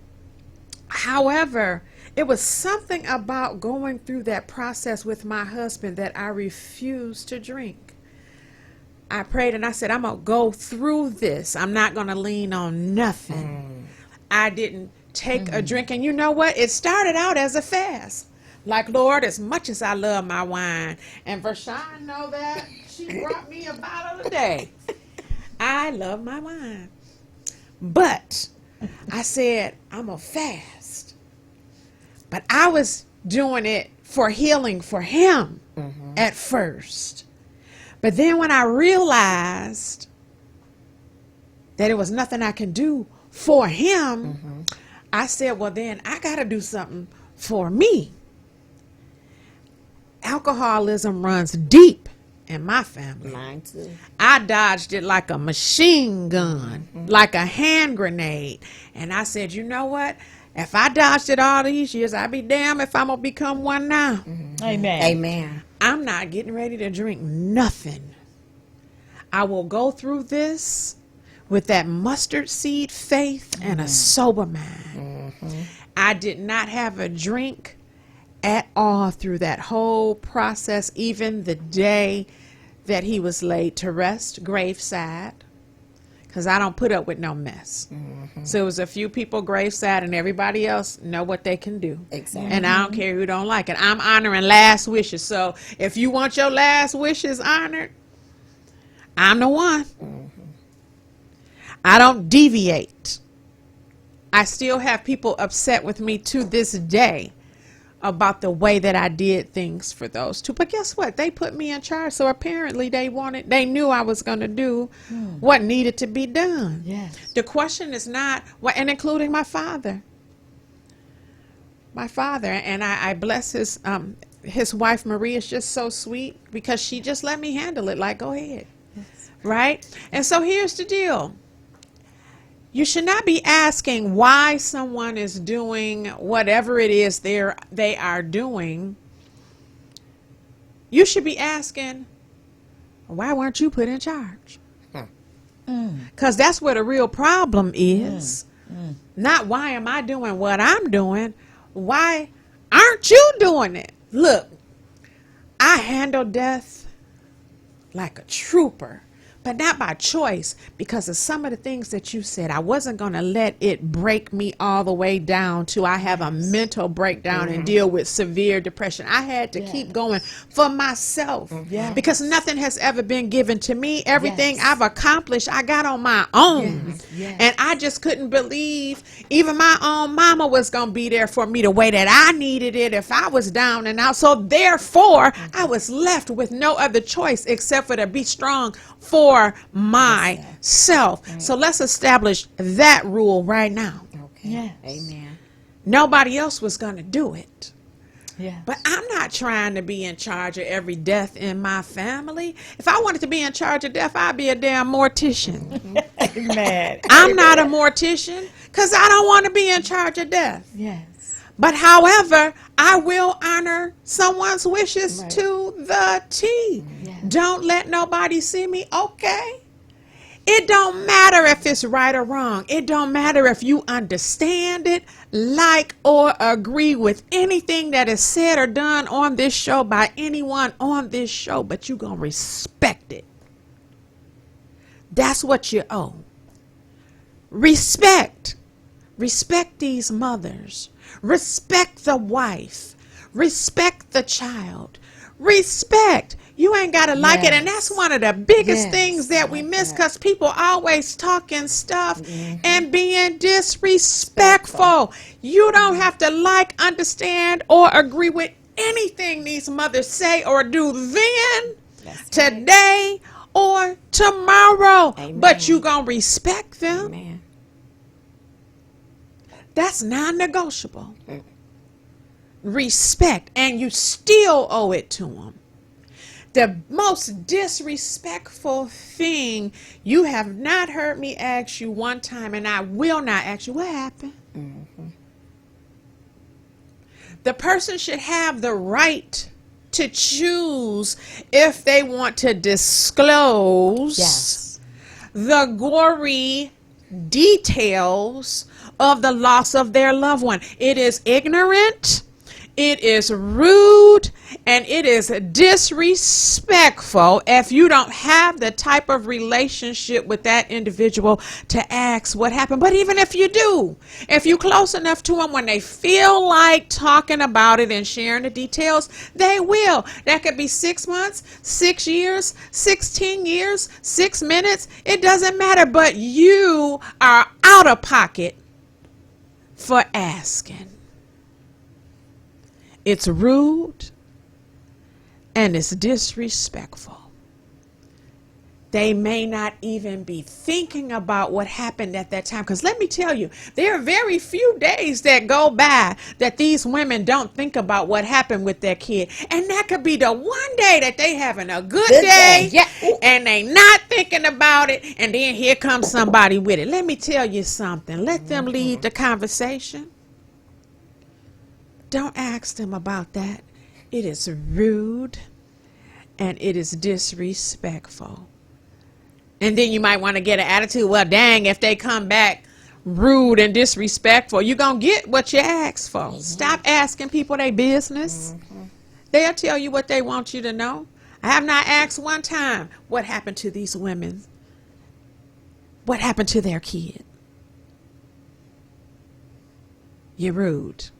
However, it was something about going through that process with my husband that I refused to drink. I prayed and I said, I'm going to go through this. I'm not going to lean on nothing. I didn't take a drink. And you know what? It started out as a fast. Like, Lord, as much as I love my wine, and Vershion know that, she brought me a bottle a day. I love my wine. But I said, I'm going to fast. But I was doing it for healing for him at first. But then when I realized that it was nothing I can do for him, I said, well, then I got to do something for me. Alcoholism runs deep in my family. Mine too. I dodged it like a machine gun, like a hand grenade. And I said, you know what? If I dodged it all these years, I'd be damned if I'm going to become one now. Amen. Amen. I'm not getting ready to drink nothing. I will go through this with that mustard seed faith and a sober mind. I did not have a drink at all through that whole process, even the day that he was laid to rest, graveside, because I don't put up with no mess. So it was a few people graveside and everybody else know what they can do. Exactly. And I don't care who don't like it. I'm honoring last wishes. So if you want your last wishes honored, I'm the one. I don't deviate. I still have people upset with me to this day about the way that I did things for those two. But guess what? They put me in charge. So apparently they knew I was going to do what needed to be done. Yes. The question is not, and including my father. My father, and I bless his wife Marie is just so sweet because she just let me handle it. Like, go ahead. Yes. Right? And so here's the deal. You should not be asking why someone is doing whatever it is they are doing. You should be asking, why weren't you put in charge? Because that's where the real problem is. Not why am I doing what I'm doing? Why aren't you doing it? Look, I handle death like a trooper. But not by choice, because of some of the things that you said. I wasn't going to let it break me all the way down to I have a mental breakdown and deal with severe depression. I had to keep going for myself because nothing has ever been given to me. Everything I've accomplished, I got on my own. And I just couldn't believe even my own mama was going to be there for me the way that I needed it if I was down and out. So therefore, I was left with no other choice except for to be strong for myself. So let's establish that rule right now. Okay. Yes. Amen. Nobody else was going to do it. Yes. But I'm not trying to be in charge of every death in my family. If I wanted to be in charge of death, I'd be a damn mortician. Amen. I'm not a mortician because I don't want to be in charge of death. Yes. But however, I will honor someone's wishes to the T. Yes. Don't let nobody see me. Okay. It don't matter if it's right or wrong. It don't matter if you understand it, like, or agree with anything that is said or done on this show by anyone on this show, but you gonna respect it. That's what you owe. Respect. Respect these mothers. Respect the wife. Respect the child. Respect. You ain't got to like it. And that's one of the biggest things that we miss because people always talking stuff and being disrespectful. You don't have to like, understand, or agree with anything these mothers say or do then, today, or tomorrow. But you going to respect them. Amen. That's non-negotiable. Respect, and you still owe it to them. The most disrespectful thing, you have not heard me ask you one time, and I will not ask you, what happened? The person should have the right to choose if they want to disclose the gory details of the loss of their loved one. It is ignorant. It is rude and it is disrespectful if you don't have the type of relationship with that individual to ask what happened. But even if you do, if you're close enough to them when they feel like talking about it and sharing the details, they will. That could be 6 months, 6 years, 16 years, 6 minutes. It doesn't matter. But you are out of pocket for asking. It's rude and it's disrespectful. They may not even be thinking about what happened at that time. Because let me tell you, there are very few days that go by that these women don't think about what happened with their kid. And that could be the one day that they having a good day, Yeah. and they not thinking about it. And then here comes somebody with it. Let me tell you something. Let them lead the conversation. Don't ask them about that. It is rude and it is disrespectful. And then you might want to get an attitude, well, dang, if they come back rude and disrespectful, you're going to get what you asked for. Mm-hmm. Stop asking people their business. Mm-hmm. They'll tell you what they want you to know. I have not asked one time what happened to these women. What happened to their kid? You're rude.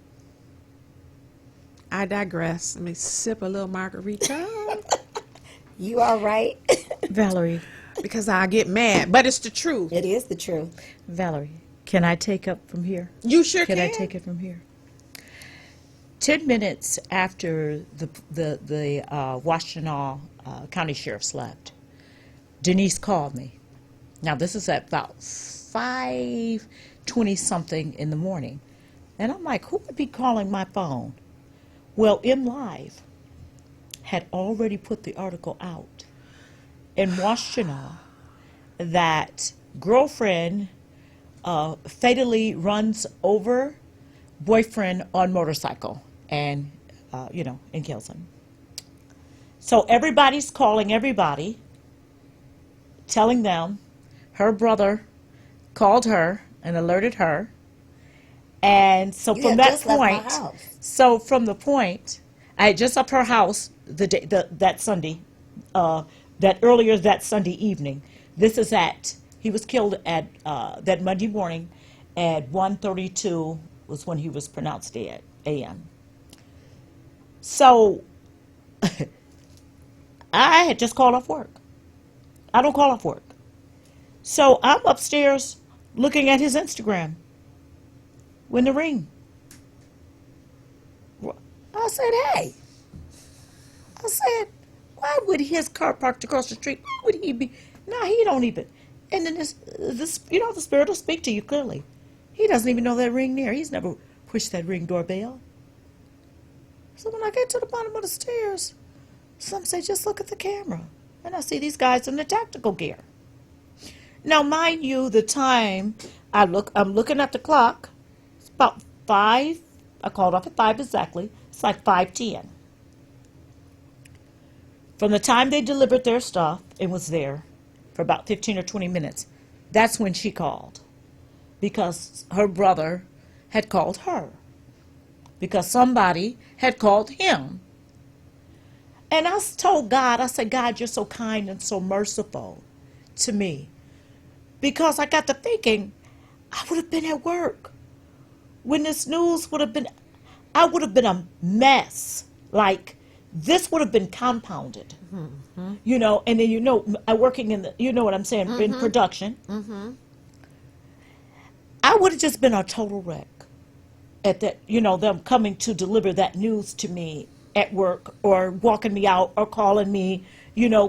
I digress. Let me sip a little margarita. You all right? Valerie. Because I get mad. But it's the truth. It is the truth. Valerie, can I take up from here? You sure can. Can I take it from here? 10 minutes after the Washtenaw County Sheriff's left, Denise called me. Now, this is at about 5:20 something in the morning. And I'm like, who would be calling my phone? Well, MLive had already put the article out in Washtenaw that girlfriend fatally runs over boyfriend on motorcycle and kills him. So everybody's calling everybody, telling them her brother called her and alerted her. And so from that point, I had just left her house that Sunday, that earlier that Sunday evening. This is he was killed at that Monday morning at 1:32 was when he was pronounced dead, a.m. So I had just called off work. I don't call off work. So I'm upstairs looking at his Instagram when the ring. I said, hey. I said, why would his car parked across the street? Why would he be? No, he don't even. And then the Spirit will speak to you clearly. He doesn't even know that ring near. He's never pushed that ring doorbell. So when I get to the bottom of the stairs, some say, just look at the camera. And I see these guys in the tactical gear. Now, mind you, the time I'm looking at the clock. It's about 5. I called off at 5 exactly. It's like 5:10. From the time they delivered their stuff, it was there for about 15 or 20 minutes. That's when she called. Because her brother had called her. Because somebody had called him. And I told God, I said, God, you're so kind and so merciful to me. Because I got to thinking, I would have been at work. When this news would have been, I would have been a mess. Like, this would have been compounded. Mm-hmm. And then, I'm working in what I'm saying, in production. Mm-hmm. I would have just been a total wreck at that, them coming to deliver that news to me at work or walking me out or calling me,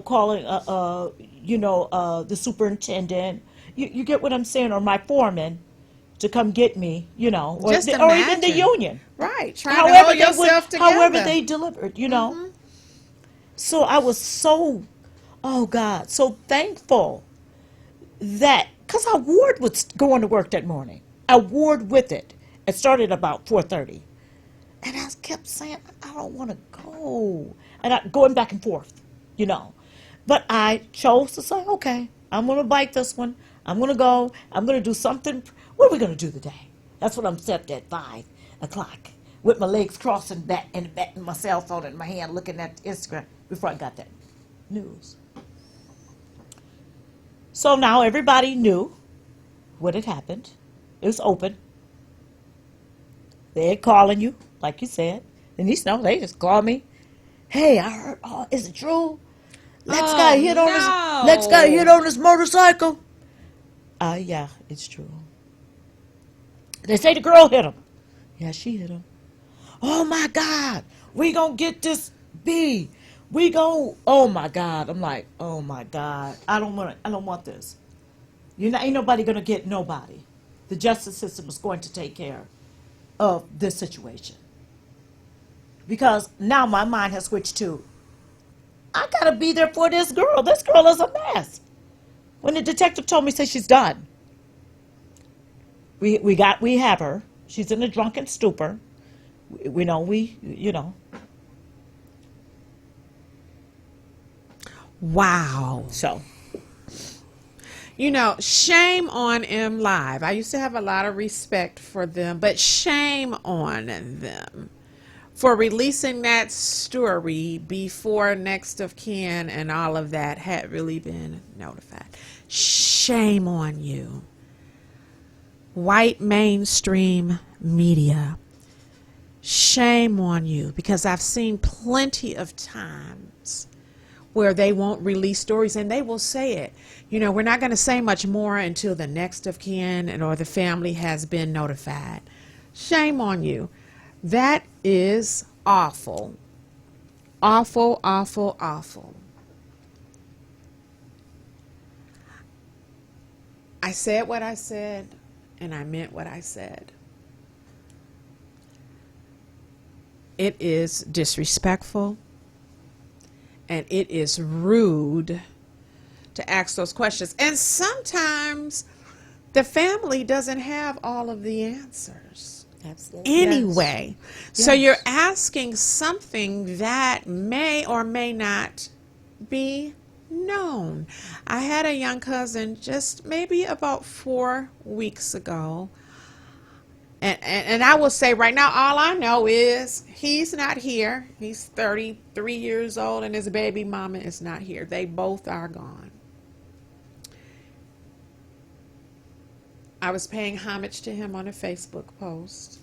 calling, the superintendent. You get what I'm saying? Or my foreman to come get me, or even the union. Right. Trying to hold yourself together. However they delivered, Mm-hmm. So I was so thankful that, because our ward was going to work that morning. Our ward with it. It started about 4:30. And I kept saying, I don't want to go. And going back and forth, But I chose to say, okay, I'm going to bite this one. I'm going to go. I'm going to do something. What are we going to do today? That's what I'm set at 5 o'clock. with my legs crossing back and my cell phone in my hand looking at Instagram before I got that news. So now everybody knew what had happened. It was open. They're calling you, like you said. Denise, no, they just called me. Hey, I heard, is it true? Lex got hit on his motorcycle. Yeah, it's true. They say the girl hit him. Yeah, she hit him. Oh my God, we gonna get this B. Oh my God. I'm like, oh my God. I don't want this. Ain't nobody gonna get nobody. The justice system is going to take care of this situation. Because now my mind has switched to, I gotta be there for this girl. This girl is a mess. When the detective told me, say she's done. We have her. She's in a drunken stupor. Wow. So. Shame on M Live. I used to have a lot of respect for them, but shame on them for releasing that story before next of kin and all of that had really been notified. Shame on you. White mainstream media. Shame on you, because I've seen plenty of times where they won't release stories and they will say it. We're not going to say much more until the next of kin or the family has been notified. Shame on you. That is awful. Awful, awful, awful. I said what I said, and I meant what I said. It is disrespectful, and it is rude to ask those questions. And sometimes the family doesn't have all of the answers. Absolutely. Anyway. Yes. So you're asking something that may or may not be known. I had a young cousin just maybe about 4 weeks ago. And I will say right now, all I know is he's not here. He's 33 years old and his baby mama is not here. They both are gone. I was paying homage to him on a Facebook post.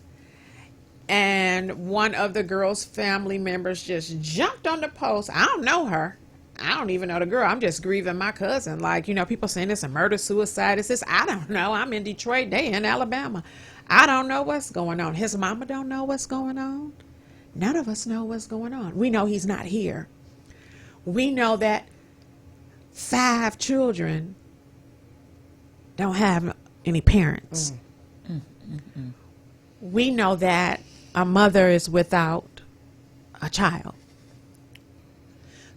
And one of the girl's family members just jumped on the post. I don't know her. I don't even know the girl. I'm just grieving my cousin. Like, people saying it's a murder, suicide. It's this. I don't know. I'm in Detroit. They in Alabama. I don't know what's going on. His mama don't know what's going on. None of us know what's going on. We know he's not here. We know that 5 children don't have any parents. We know that a mother is without a child.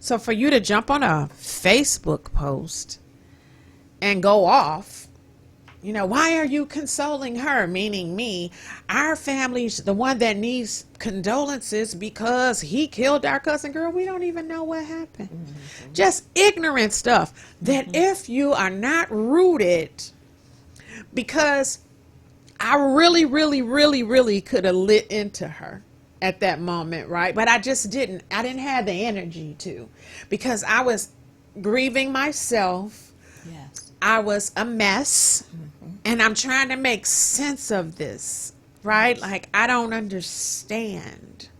So for you to jump on a Facebook post and go off, why are you consoling her? Meaning me. Our family's the one that needs condolences because he killed our cousin. Girl, we don't even know what happened. Mm-hmm. Just ignorant stuff that if you are not rooted, because I really, really, really, really could have lit into her at that moment, right? But I just didn't. I didn't have the energy to, because I was grieving myself. Yes. I was a mess, and I'm trying to make sense of this, right? Like, I don't understand.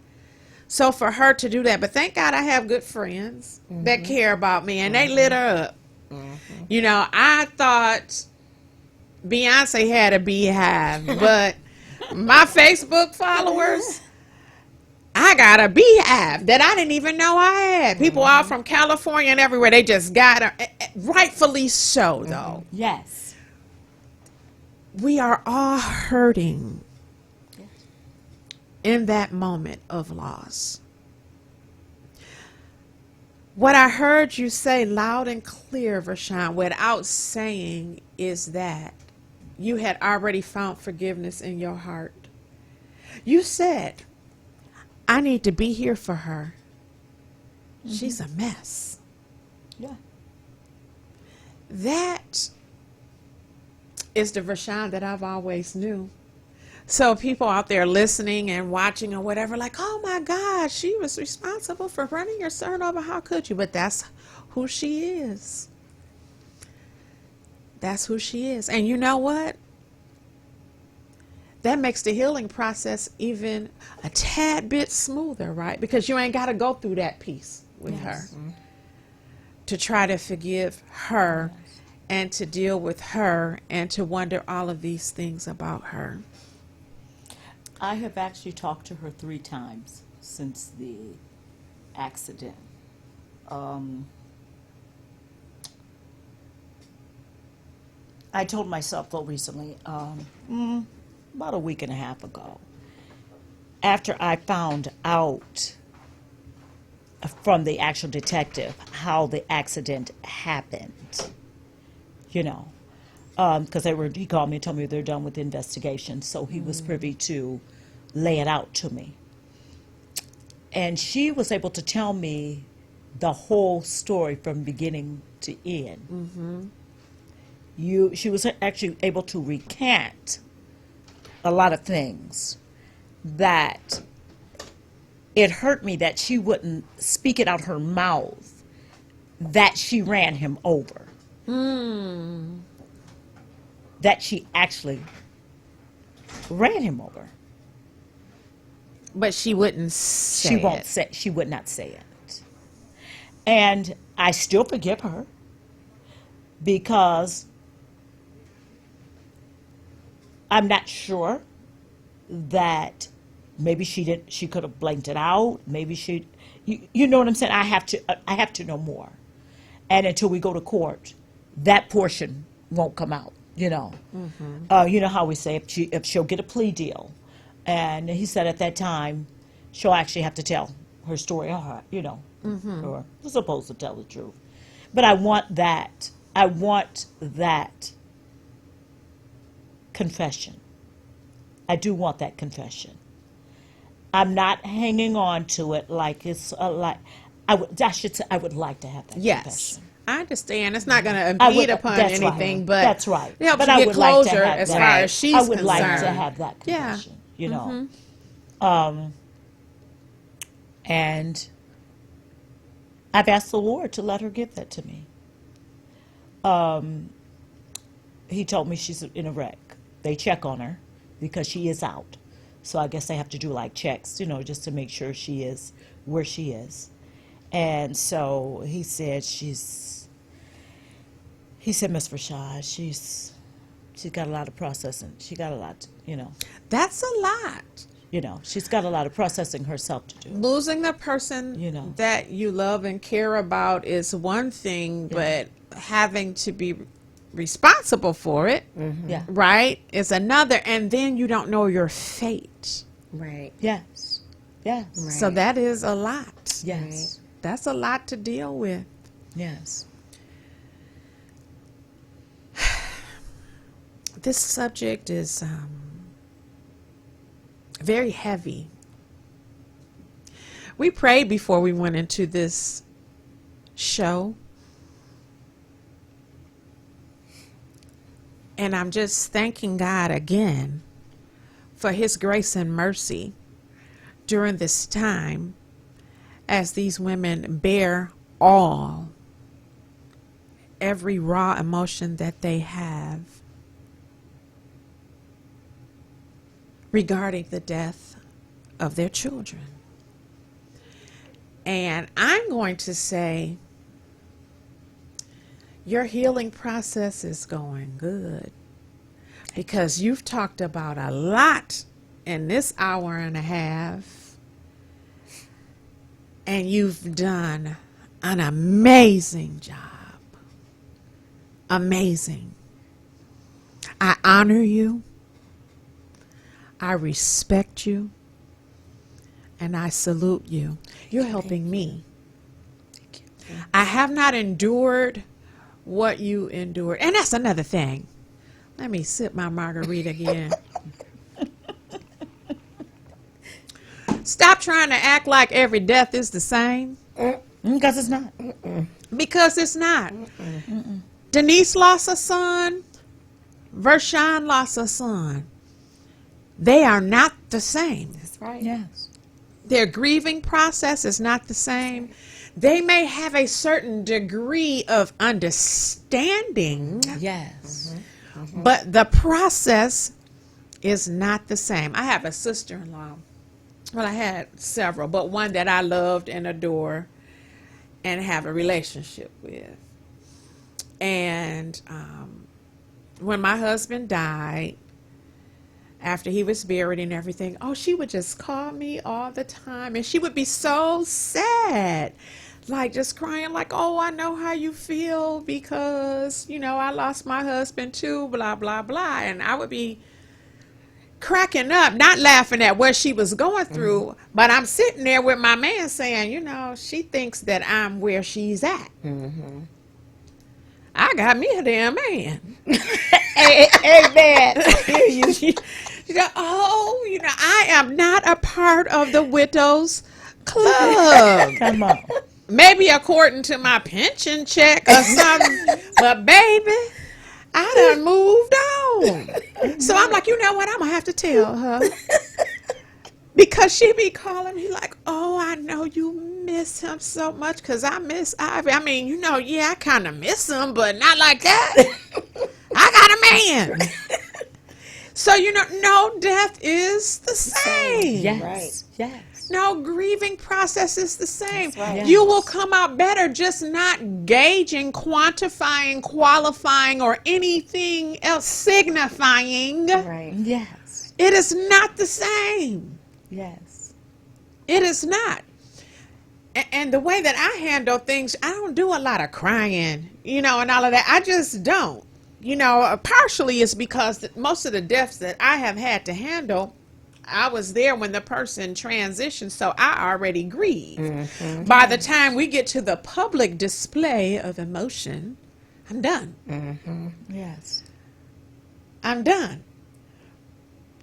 So for her to do that, but thank God I have good friends that care about me, and they lit her up. I thought Beyonce had a beehive, but my Facebook followers, I got a beehive that I didn't even know I had. People all from California and everywhere, they just got her. Rightfully so, though. Yes. We are all hurting in that moment of loss. What I heard you say loud and clear, Vershion, without saying, is that you had already found forgiveness in your heart. You said, I need to be here for her. She's a mess. Yeah. That is the Vershion that I've always knew. So people out there listening and watching or whatever, like, oh my God, she was responsible for running your son over. How could you? But that's who she is. That's who she is. And you know what? That makes the healing process even a tad bit smoother, right? Because you ain't got to go through that piece with her to try to forgive her and to deal with her and to wonder all of these things about her. I have actually talked to her 3 times since the accident. I told myself, though, recently, about a week and a half ago, after I found out from the actual detective how the accident happened, you know, because he called me and told me they're done with the investigation, so he was privy to lay it out to me. And she was able to tell me the whole story from beginning to end. She was actually able to recant a lot of things that it hurt me that she wouldn't speak it out her mouth that she ran him over. That she actually ran him over. But she wouldn't say She won't it. say. She would not say it. And I still forgive her because I'm not sure that maybe she did. She could have blanked it out. Maybe she. You know what I'm saying? I have to know more. And until we go to court, that portion won't come out. You know. You know how we say if she'll get a plea deal. And he said at that time, she'll actually have to tell her story, you know, or was supposed to tell the truth. But I want that. I want that confession. I do want that confession. I'm not hanging on to it like it's like I would like to have that confession. I understand. It's not going to impede upon anything, but that's right. it helps But you I get would like to closure have as that. far as she's I would concerned. like to have that confession. You know, and I've asked the Lord to let her give that to me. He told me she's in a wreck. They check on her because she is out. So I guess they have to do like checks, you know, just to make sure she is where she is. And so he said Miss Vershion, she's got a lot of processing. She got a lot, you know. That's a lot. You know, she's got a lot of processing herself to do. Losing the person that you love and care about is one thing, but having to be responsible for it, right, is another. And then you don't know your fate. Right. Yes. Yes. Right. So that is a lot. Yes. Right. That's a lot to deal with. Yes. This subject is very heavy. We prayed before we went into this show. And I'm just thanking God again for his grace and mercy during this time as these women bear every raw emotion that they have regarding the death of their children. And I'm going to say your healing process is going good because you've talked about a lot in this hour and a half, and you've done an amazing job. Amazing. I honor you. I respect you. And I salute you. You're helping me. Thank you. I have not endured what you endured. And that's another thing. Let me sip my margarita again. Stop trying to act like every death is the same. Because it's not. Because it's not. Denise lost a son. Vershion lost a son. they are not the same. That's right. Yes. Their grieving process is not the same. They may have a certain degree of understanding, Yes. but the process is not the same. I have a sister-in-law. Well, I had several, but one that I loved and adore and have a relationship with. And when my husband died, after he was buried and everything, oh, she would just call me all the time. And she would be so sad, like just crying, like, oh, I know how you feel because, you know, I lost my husband too, blah, blah, blah. And I would be cracking up, not laughing at what she was going through, but I'm sitting there with my man saying, you know, she thinks that I'm where she's at. I got me a damn man. Amen. You know, oh, you know, I am not a part of the widows club. Come on. Maybe according to my pension check or something, but baby, I done moved on. So I'm like, you know what? I'm gonna have to tell her. Because she be calling me like, oh, I know you miss him so much because I miss Ivy. I mean, you know, yeah, I kind of miss him, but not like that. I got a man. So, you know, no death is the same. Yes. Right. Yes. No grieving process is the same. right. You will come out better just not gauging, quantifying, qualifying, or anything else signifying. Right. Yes. It is not the same. Yes. It is not. And the way that I handle things, I don't do a lot of crying, you know, and all of that. I just don't. You know, partially it's because most of the deaths that I have had to handle, I was there when the person transitioned, so I already grieved. By the time we get to the public display of emotion, I'm done. Yes. I'm done.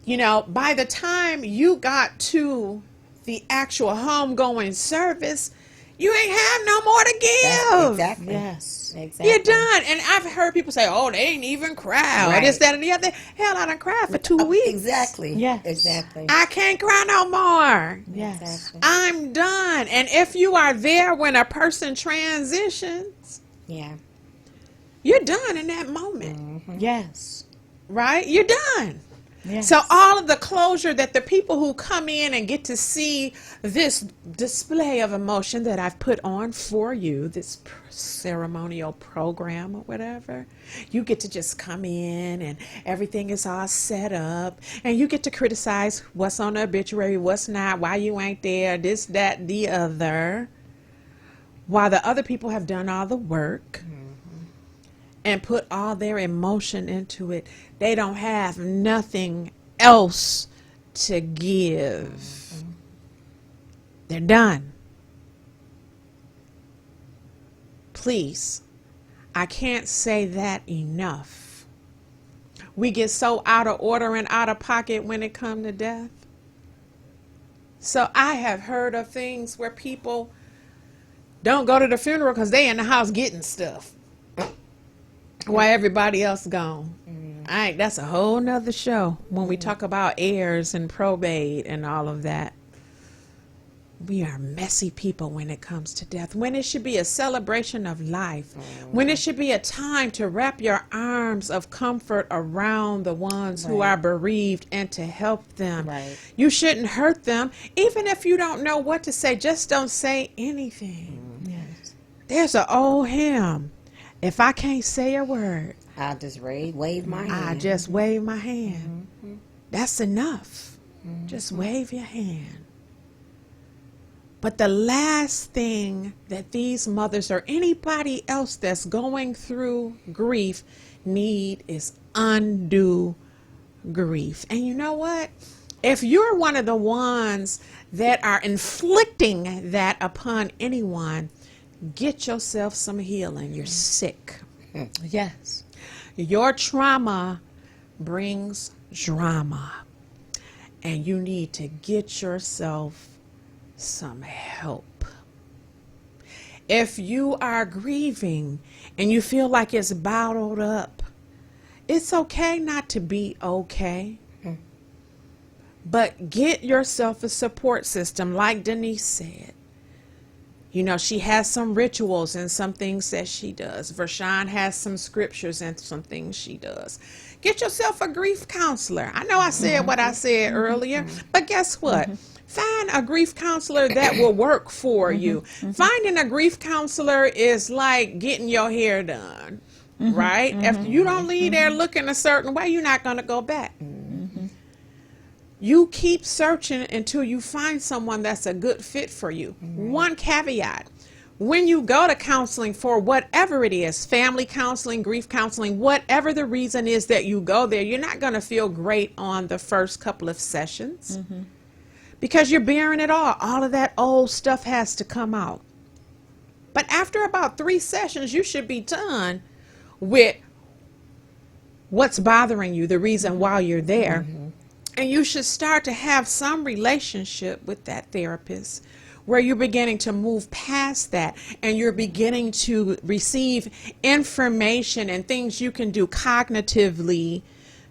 You know, by the time you got to the actual homegoing service, you ain't have no more to give. Exactly. Yes. Exactly. You're done. And I've heard people say, oh, they ain't even cried. Or Right. this, that, and the other. Hell, I done cried for 2 weeks. Exactly. Yes. Exactly. I can't cry no more. Yes. Exactly. I'm done. And if you are there when a person transitions, Yeah. you're done in that moment. Yes. Right? You're done. Yes. So all of the closure that the people who come in and get to see this display of emotion that I've put on for you, this ceremonial program or whatever, you get to just come in and everything is all set up and you get to criticize what's on the obituary, what's not, why you ain't there, this, that, the other, while the other people have done all the work and put all their emotion into it. They don't have nothing else to give. They're done. Please, I can't say that enough. We get so out of order and out of pocket when it comes to death. So I have heard of things where people don't go to the funeral because they in the house getting stuff while everybody else gone. All right, that's a whole nother show when we talk about heirs and probate and all of that. We are messy people when it comes to death. When it should be a celebration of life. When it should be a time to wrap your arms of comfort around the ones who are bereaved and to help them. Right. You shouldn't hurt them. Even if you don't know what to say, just don't say anything. Yes. There's an old hymn. If I can't say a word, I'll just wave my hand. I just wave my hand. That's enough. Just wave your hand. But the last thing that these mothers or anybody else that's going through grief need is undue grief. And you know what? If you're one of the ones that are inflicting that upon anyone, get yourself some healing. You're sick. Yes. Your trauma brings drama. And you need to get yourself some help. If you are grieving and you feel like it's bottled up, it's okay not to be okay. But get yourself a support system, like Denise said. You know, she has some rituals and some things that she does. Vershion has some scriptures and some things she does. Get yourself a grief counselor. I know I said what I said earlier, but guess what? Find a grief counselor that will work for you. Finding a grief counselor is like getting your hair done, right? If you don't leave there looking a certain way, you're not going to go back. You keep searching until you find someone that's a good fit for you. One caveat: when you go to counseling for whatever it is, family counseling, grief counseling, whatever the reason is that you go there, you're not going to feel great on the first couple of sessions because you're bearing it all. All of that old stuff has to come out. But after about 3 sessions, you should be done with what's bothering you, the reason why you're there. And you should start to have some relationship with that therapist where you're beginning to move past that and you're beginning to receive information and things you can do cognitively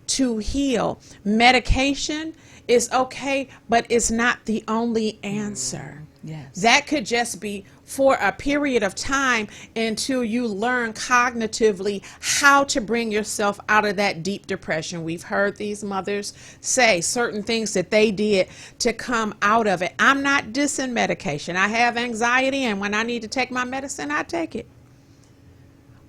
to heal. Medication is okay, but it's not the only answer. Yes. That could just be for a period of time until you learn cognitively how to bring yourself out of that deep depression. We've heard these mothers say certain things that they did to come out of it. I'm not dissing medication. I have anxiety, and when I need to take my medicine, I take it.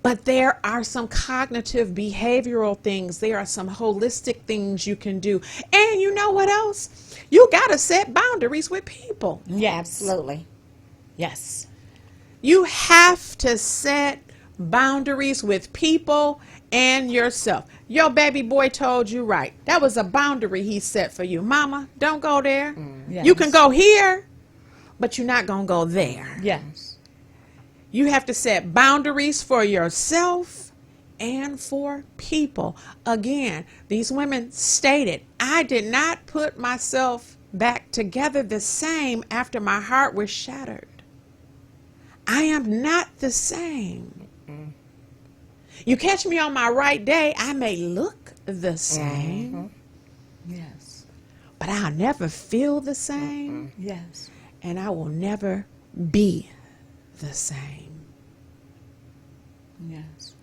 But there are some cognitive behavioral things. There are some holistic things you can do. And you know what else? You got to set boundaries with people. Yes. Absolutely. Yes. You have to set boundaries with people and yourself. Your baby boy told you right. That was a boundary he set for you. Mama, don't go there. Yes. You can go here, but you're not going to go there. Yes. You have to set boundaries for yourself and for people. Again, these women stated, I did not put myself back together the same after my heart was shattered. I am not the same. You catch me on my right day, I may look the same. Yes. But I'll never feel the same. Yes. And I will never be the same. Yes.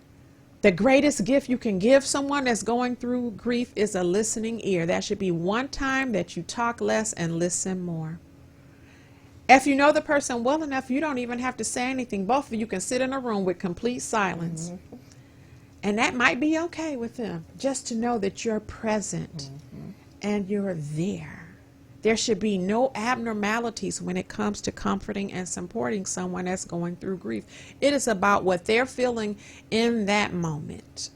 The greatest gift you can give someone that's going through grief is a listening ear. That should be one time that you talk less and listen more. If you know the person well enough, you don't even have to say anything. Both of you can sit in a room with complete silence. And that might be okay with them, just to know that you're present and you're there. There should be no abnormalities when it comes to comforting and supporting someone that's going through grief. It is about what they're feeling in that moment.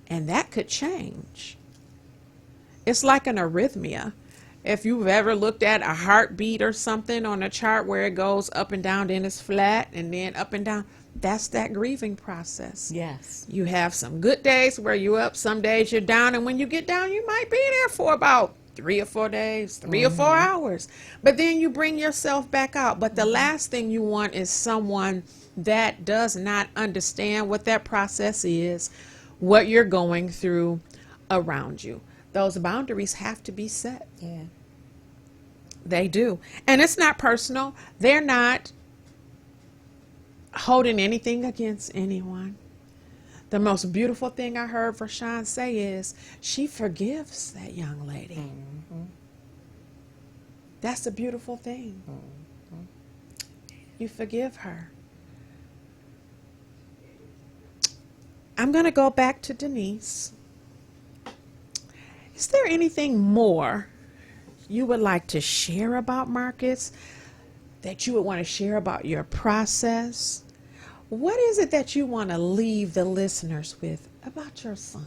And that could change. It's like an arrhythmia. If you've ever looked at a heartbeat or something on a chart where it goes up and down, then it's flat, and then up and down, that's that grieving process. Yes. You have some good days where you're up, some days you're down, and when you get down, you might be there for about 3 or 4 days, 3 or 4 hours. But then you bring yourself back out. But the last thing you want is someone that does not understand what that process is, what you're going through around you. Those boundaries have to be set. Yeah. They do. And it's not personal. They're not holding anything against anyone. The most beautiful thing I heard Vershion say is she forgives that young lady. That's a beautiful thing. You forgive her. I'm going to go back to Denise. Is there anything more you would like to share about Marcus, that you would want to share about your process? What is it that you want to leave the listeners with about your son?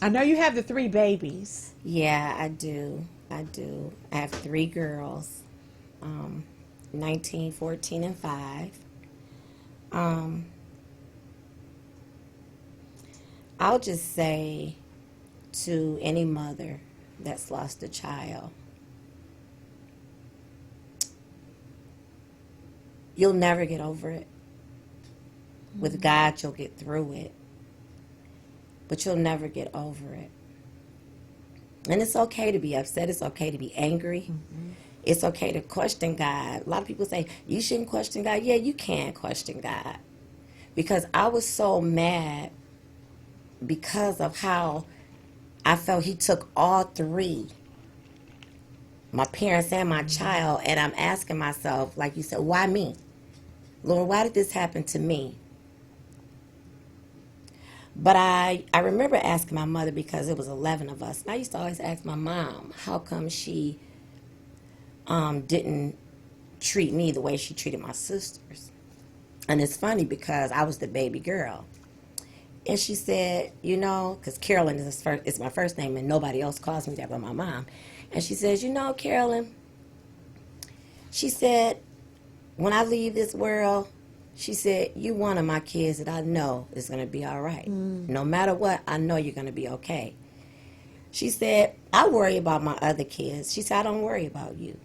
I know you have the 3 babies. Yeah, I do. I have 3 girls, 19, 14, and 5. I'll just say to any mother that's lost a child, you'll never get over it. With God, you'll get through it. but you'll never get over it. And it's okay to be upset. It's okay to be angry. It's okay to question God. A lot of people say, you shouldn't question God. Yeah, you can question God. Because I was so mad because of how I felt he took all three, my parents and my child, and I'm asking myself, like you said, why me? Lord, why did this happen to me? But I remember asking my mother, because it was 11 of us, and I used to always ask my mom, how come she didn't treat me the way she treated my sisters? And it's funny because I was the baby girl. And she said, you know, because Carolyn is my first name and nobody else calls me that but my mom. And she says, you know, Carolyn, she said, when I leave this world, she said, you one of my kids that I know is going to be all right. No matter what, I know you're going to be okay. She said, I worry about my other kids. She said, I don't worry about you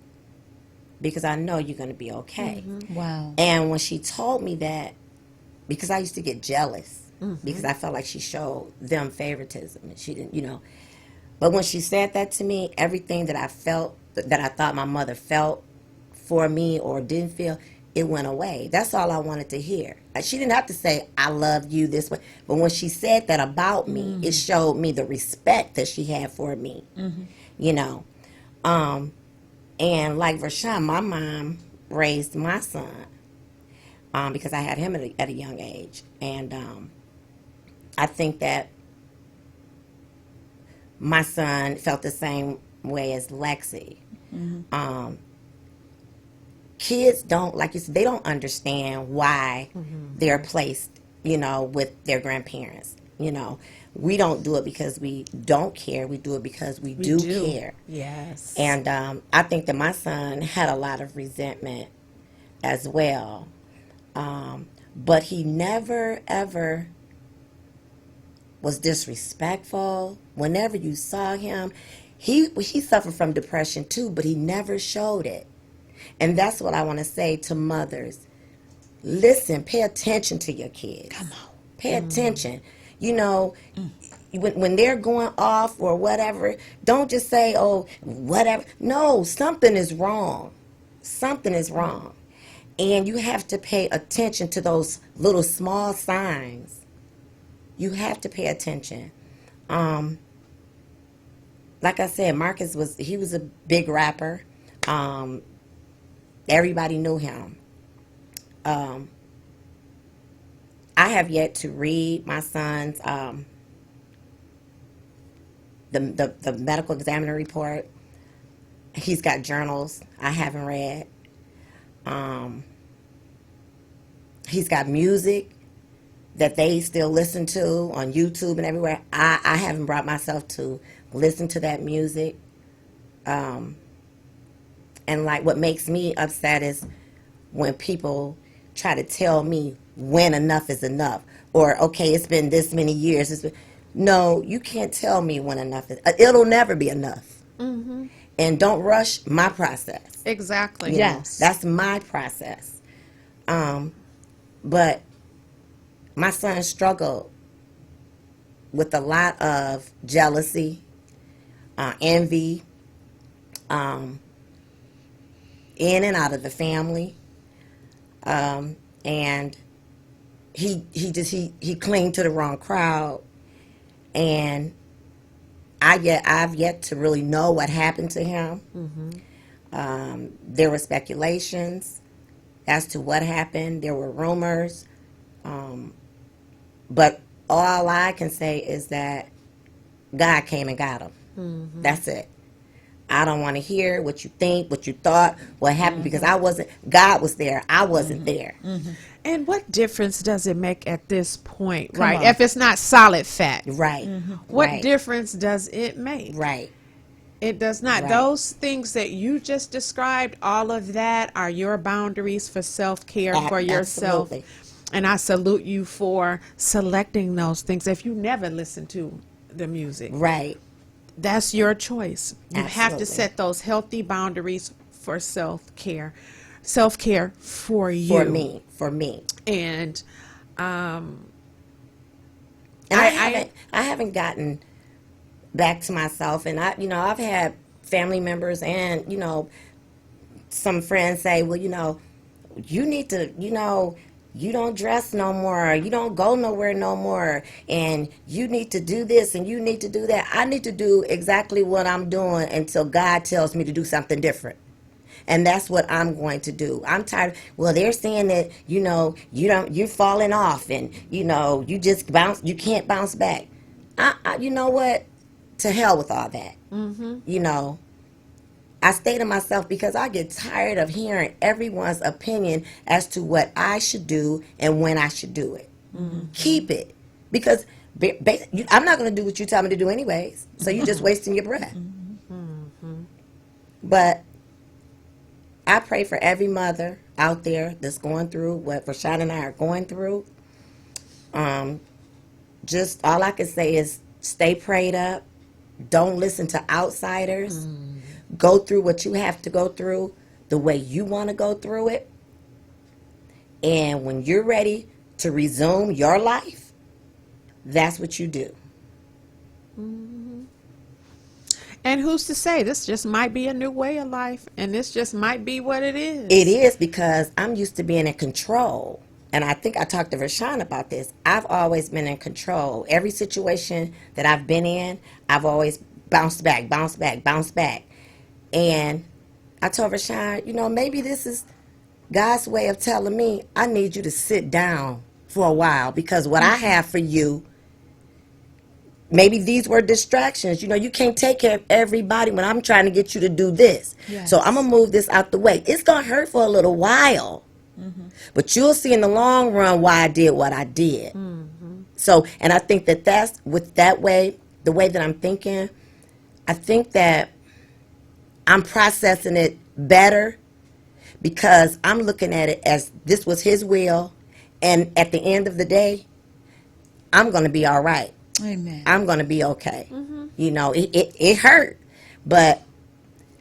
because I know you're going to be okay. Wow. And when she told me that, because I used to get jealous, because I felt like she showed them favoritism and she didn't, you know. But when she said that to me, everything that I felt, that I thought my mother felt for me or didn't feel, it went away. That's all I wanted to hear. She didn't have to say, I love you this way. But when she said that about me, it showed me the respect that she had for me, you know. And like Vershion, my mom raised my son because I had him at a young age. And I think that my son felt the same way as Lexi. Kids don't, like you said, they don't understand why they're placed, you know, with their grandparents. You know, we don't do it because we don't care. We do it because we do care. Yes. And I think that my son had a lot of resentment as well. But he never, ever was disrespectful. Whenever you saw him, he suffered from depression too, but he never showed it. And that's what I want to say to mothers. Listen, pay attention to your kids. Come on. Pay attention. You know, when they're going off or whatever, don't just say, oh, whatever. No, something is wrong. Something is wrong. And you have to pay attention to those little small signs. You have to pay attention. Like I said, Marcus was a big rapper. Everybody knew him. I have yet to read my son's the medical examiner report. He's got journals I haven't read. He's got music that they still listen to on YouTube and everywhere. I haven't brought myself to listen to that music. And like what makes me upset is when people try to tell me when enough is enough. Or, okay, it's been this many years. No, you can't tell me when enough is. It'll never be enough. And don't rush my process. Exactly. You know, that's my process. But my son struggled with a lot of jealousy, envy, in and out of the family, and he clinged to the wrong crowd, and I've yet to really know what happened to him. There were speculations as to what happened. There were rumors, but all I can say is that God came and got him. That's it. I don't want to hear what you think, what you thought, what happened, because God was there. I wasn't there. And what difference does it make at this point, right? If it's not solid fact. Right. What difference does it make? Right. It does not. Right. Those things that you just described, all of that are your boundaries for self-care for yourself. Absolutely. And I salute you for selecting those things. If you never listen to the music. Right. That's your choice. You have to Absolutely. set those healthy boundaries for self-care. Self-care for you. For me. And And I haven't gotten back to myself, and I've had family members and, some friends say, well, you need to, you don't dress no more, you don't go nowhere no more, and you need to do this and you need to do that. I need to do exactly what I'm doing until God tells me to do something different. And that's what I'm going to do. I'm tired. Well, they're saying that, you're falling off and, you just you can't bounce back. You know what? To hell with all that. I stay to myself because I get tired of hearing everyone's opinion as to what I should do and when I should do it. Keep it. Because I'm not going to do what you tell me to do anyways. So you're just wasting your breath. But I pray for every mother out there that's going through what Vershion and I are going through. Just all I can say is stay prayed up. Don't listen to outsiders. Go through what you have to go through the way you want to go through it. And when you're ready to resume your life, that's what you do. And who's to say? This just might be a new way of life, and this just might be what it is. It is, because I'm used to being in control. And I think I talked to Vershion about this. I've always been in control. Every situation that I've been in, I've always bounced back. And I told Vershion, maybe this is God's way of telling me I need you to sit down for a while, because what I have for you, maybe these were distractions. You can't take care of everybody when I'm trying to get you to do this. Yes. So I'm going to move this out the way. It's going to hurt for a little while. But you'll see in the long run why I did what I did. So, and I think that's with that way, the way that I'm thinking, I think that I'm processing it better, because I'm looking at it as this was his will, and at the end of the day, I'm going to be all right. Amen. I'm going to be okay. It hurt, but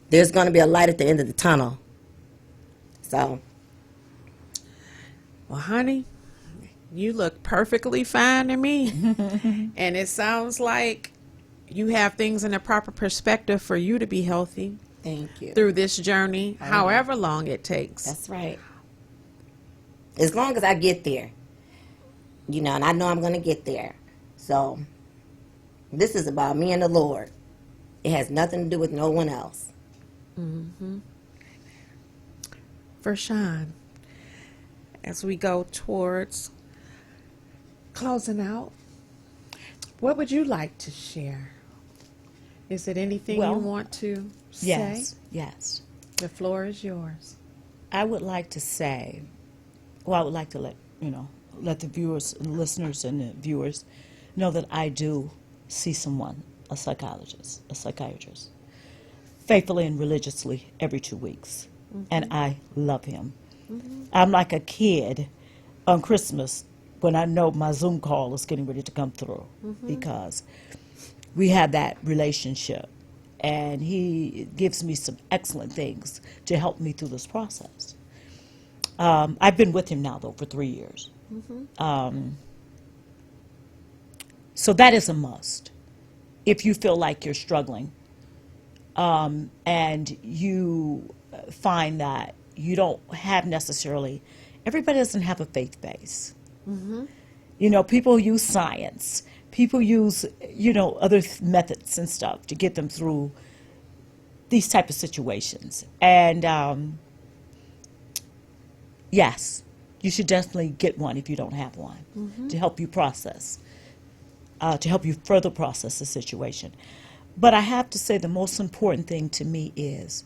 there's going to be a light at the end of the tunnel. So. Well, honey, you look perfectly fine to me. And it sounds like you have things in the proper perspective for you to be healthy. Thank you. Through this journey, however long it takes. That's right. As long as I get there. And I know I'm going to get there. So, this is about me and the Lord. It has nothing to do with no one else. Vershion, as we go towards closing out, what would you like to share? Is it anything you want to say? Yes. The floor is yours. I would like to say, I would like to let the viewers, and listeners and the viewers know that I do see someone, a psychiatrist, faithfully and religiously every 2 weeks. And I love him. I'm like a kid on Christmas when I know my Zoom call is getting ready to come through, because we have that relationship, and he gives me some excellent things to help me through this process. I've been with him now, though, for 3 years. So that is a must. If you feel like you're struggling, and you find that you don't have necessarily, everybody doesn't have a faith base. People use science. People use, other methods and stuff to get them through these type of situations. And yes, you should definitely get one if you don't have one, to help you process, to help you further process the situation. But I have to say the most important thing to me is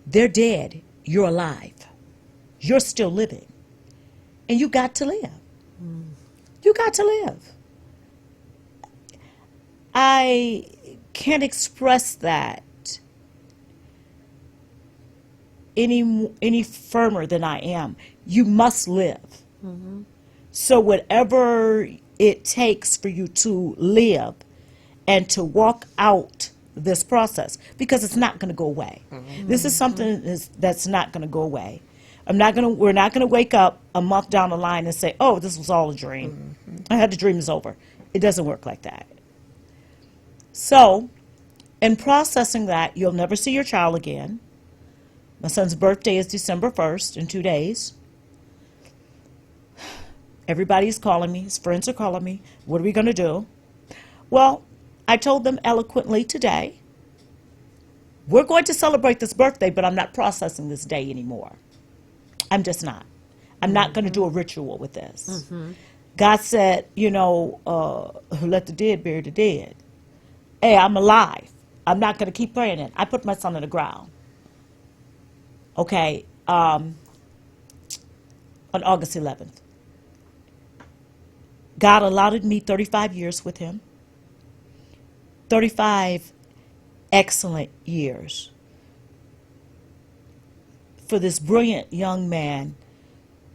they're dead, you're alive. You're still living. And you got to live. You got to live. I can't express that any firmer than I am. You must live. So whatever it takes for you to live and to walk out this process, because it's not going to go away. This is something that's not going to go away. We're not going to wake up a month down the line and say, oh, this was all a dream. I had the dream is over. It doesn't work like that. So, in processing that, you'll never see your child again. My son's birthday is December 1st, in 2 days. Everybody's calling me. His friends are calling me. What are we going to do? Well, I told them eloquently today, we're going to celebrate this birthday, but I'm not processing this day anymore. I'm just not. I'm not going to do a ritual with this. God said, let the dead bury the dead. Hey, I'm alive. I'm not going to keep praying it. I put my son in the ground. Okay, on August 11th. God allotted me 35 years with him. 35 excellent years. For this brilliant young man,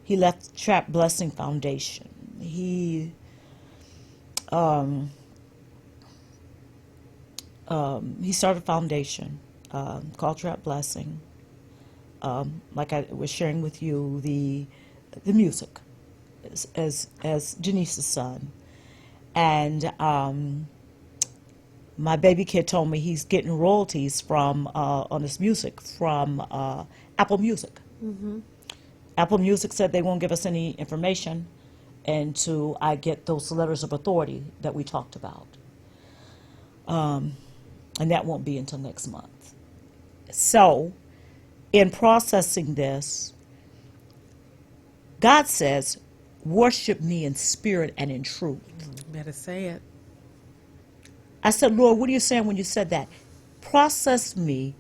he left Trap Blessing Foundation. He started a foundation called Trap Blessing. Like I was sharing with you, the music as Denise's son. And my baby kid told me he's getting royalties from on his music from Apple Music. Apple Music said they won't give us any information until I get those letters of authority that we talked about. And that won't be until next month. So, in processing this, God says, worship me in spirit and in truth. Better say it. I said, Lord, what are you saying when you said that? Process me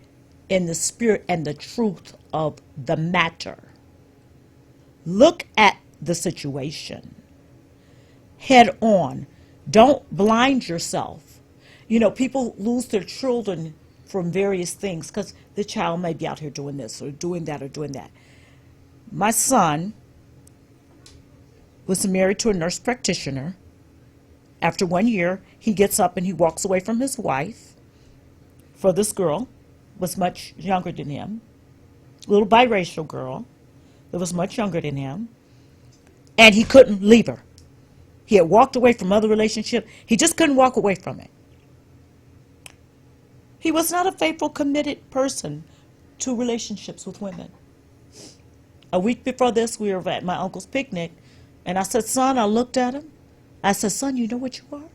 in the spirit and the truth of the matter. Look at the situation head on. Don't blind yourself. People lose their children from various things because the child may be out here doing this or doing that or doing that. My son was married to a nurse practitioner. After 1 year, he gets up and he walks away from his wife. For this girl, was much younger than him, a little biracial girl that was much younger than him, and he couldn't leave her. He had walked away from other relationships. He just couldn't walk away from it. He was not a faithful, committed person to relationships with women. A week before this, we were at my uncle's picnic, and I said, son, I looked at him. I said, son, you know what you are?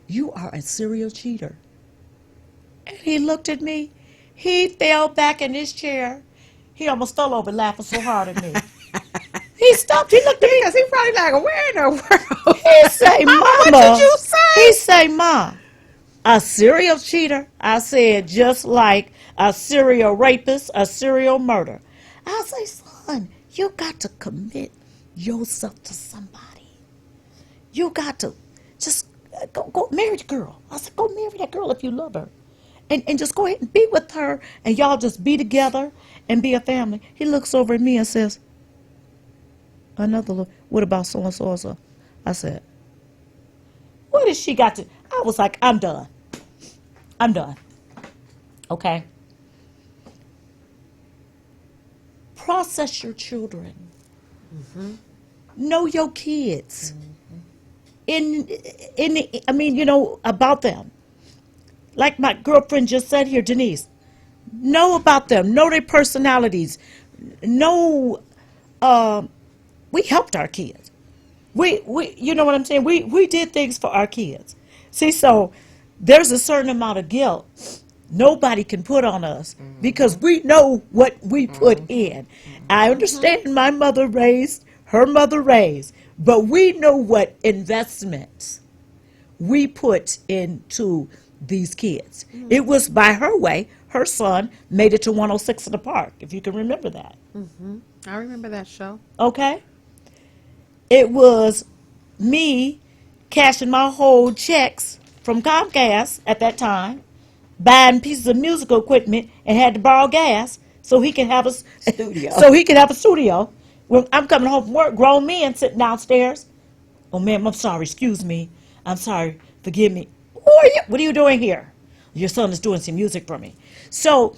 You are a serial cheater. And he looked at me. He fell back in his chair. He almost fell over laughing so hard at me. He stopped. He looked at me. Because he probably like, where in the world? He say, Mama. What did you say? He say, Ma, a serial cheater. I said, just like a serial rapist, a serial murderer. I say, son, you got to commit yourself to somebody. You got to just go marry the girl. I said, go marry that girl if you love her. And just go ahead and be with her, and y'all just be together and be a family. He looks over at me and says, what about so-and-so? I said, what has she got to? I was like, I'm done. Okay? Process your children. Know your kids. About them. Like my girlfriend just said here, Denise. Know about them. Know their personalities. Know, we helped our kids. We you know what I'm saying? We did things for our kids. See, so there's a certain amount of guilt nobody can put on us because we know what we put in. I understand my mother raised, her mother raised, but we know what investments we put into these kids. It was by her way. Her son made it to 106 in the Park, if you can remember that. I remember that show. Okay? It was me cashing my whole checks from Comcast at that time, buying pieces of musical equipment, and had to borrow gas so he could have a studio. When I'm coming home from work, grown men sitting downstairs. Oh, ma'am, I'm sorry. Excuse me. I'm sorry. Forgive me. Who are you? What are you doing here? Your son is doing some music for me. So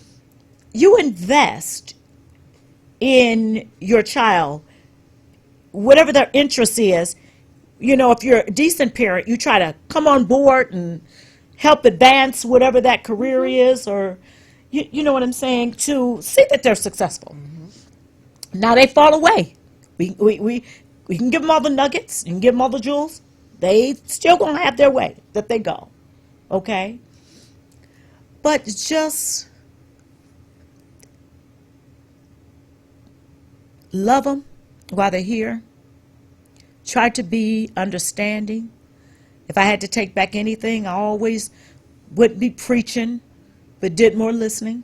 you invest in your child, whatever their interest is. you know, if you're a decent parent, you try to come on board and help advance whatever that career is, or you know what I'm saying, to see that they're successful. Now they fall away. We can give them all the nuggets, you can give them all the jewels. They still gonna have their way that they go, okay? But just love them while they're here. Try to be understanding. If I had to take back anything, I always wouldn't be preaching, but did more listening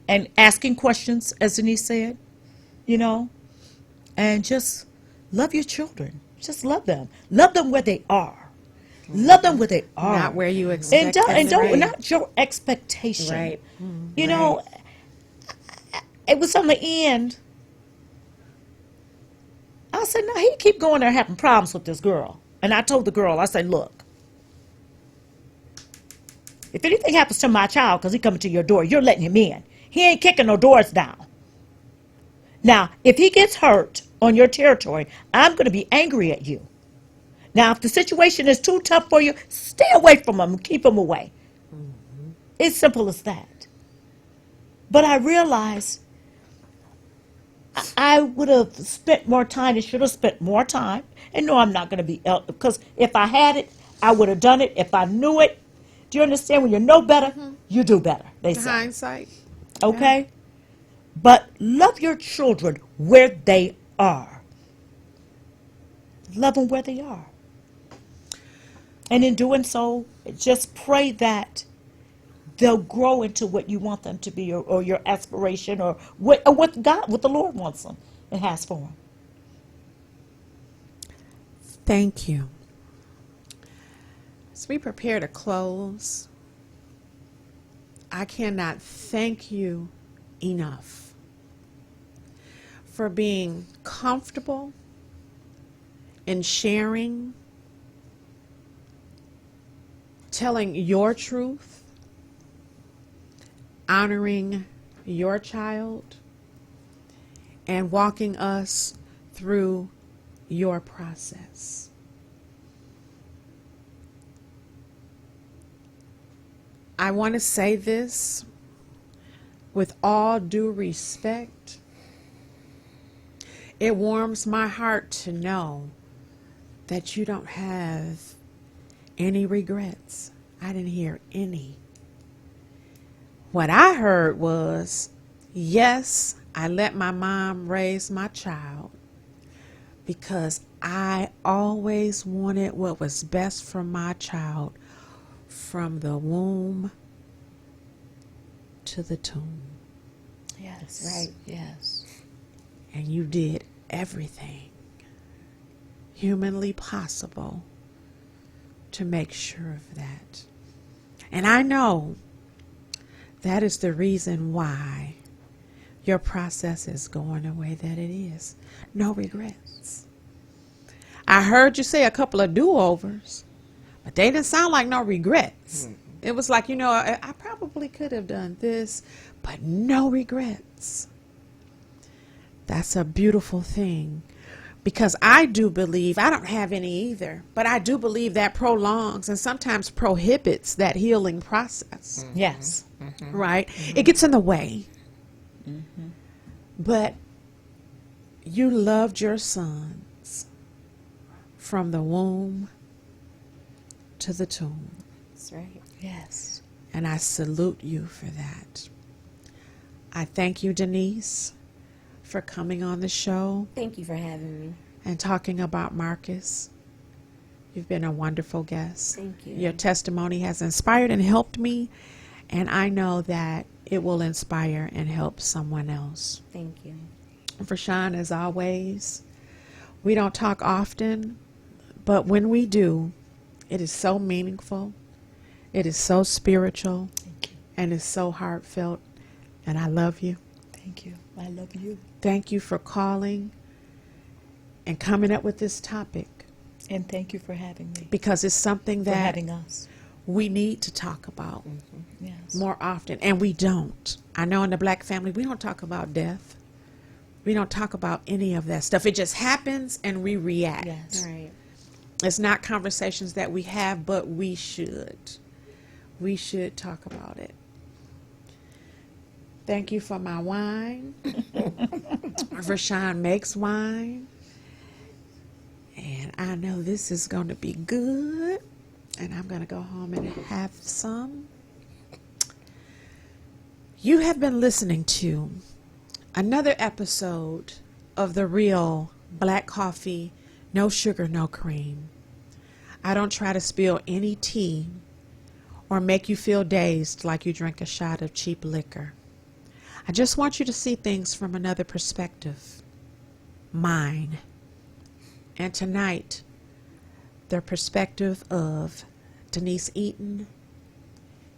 and asking questions, as Denise said, you know, and just love your children. Just love them. Love them where they are. Love them where they are. Not where you expect them and to don't be. not your expectation. Right. You know, it was on the end. I said, no, he keep going there having problems with this girl. And I told the girl, I said, look, if anything happens to my child because he coming to your door, you're letting him in. He ain't kicking no doors down. Now, if he gets hurt on your territory, I'm going to be angry at you. Now, if the situation is too tough for you, stay away from him and keep him away. It's simple as that. But I realized I would have spent more time and should have spent more time. And no, I'm not going to be, because if I had it, I would have done it. If I knew it, do you understand? When you know better, you do better, they say. Hindsight. Okay? But love your children where they are. Love them where they are. And in doing so, just pray that they'll grow into what you want them to be, or your aspiration, or what God, what the Lord wants them and has for them. Thank you. As we prepare to close, I cannot thank you enough for being comfortable in sharing, telling your truth, honoring your child, and walking us through your process. I want to say this with all due respect. It warms my heart to know that you don't have any regrets. I didn't hear any. What I heard was, yes, I let my mom raise my child because I always wanted what was best for my child from the womb to the tomb. Yes. Right. Yes. And you did everything humanly possible to make sure of that. And I know that is the reason why your process is going the way that it is. No regrets. I heard you say a couple of do-overs, but they didn't sound like no regrets. It was like, you know, I probably could have done this, but no regrets. That's a beautiful thing, because I do believe, I don't have any either, but I do believe that prolongs and sometimes prohibits that healing process. Yes. Right? It gets in the way. But you loved your sons from the womb to the tomb. That's right. Yes. And I salute you for that. I thank you, Denise, for coming on the show Thank you for having me. and talking about Marcus. You've been a wonderful guest. Thank you. Your testimony has inspired and helped me, and I know that it will inspire and help someone else. Thank you. Vershion, as always, we don't talk often, but when we do, it is so meaningful, it is so spiritual, and it's so heartfelt, and I love you. Thank you. I love you. Thank you for calling and coming up with this topic, And thank you for having me. because it's something For that having us. we need to talk about Yes. more often, and we don't. I know in the black family, we don't talk about death. We We don't talk about any of that stuff. It just happens and we react. Yes. Right. It's not conversations that we have, but we should. We should talk about it. Thank you for my wine. Vershion makes wine. And I know this is going to be good. And I'm going to go home and have some. You have been listening to another episode of The Real Black Coffee, No Sugar, No Cream. I don't try to spill any tea or make you feel dazed like you drink a shot of cheap liquor. I just want you to see things from another perspective. Mine. And tonight, the perspective of Denise Eatmon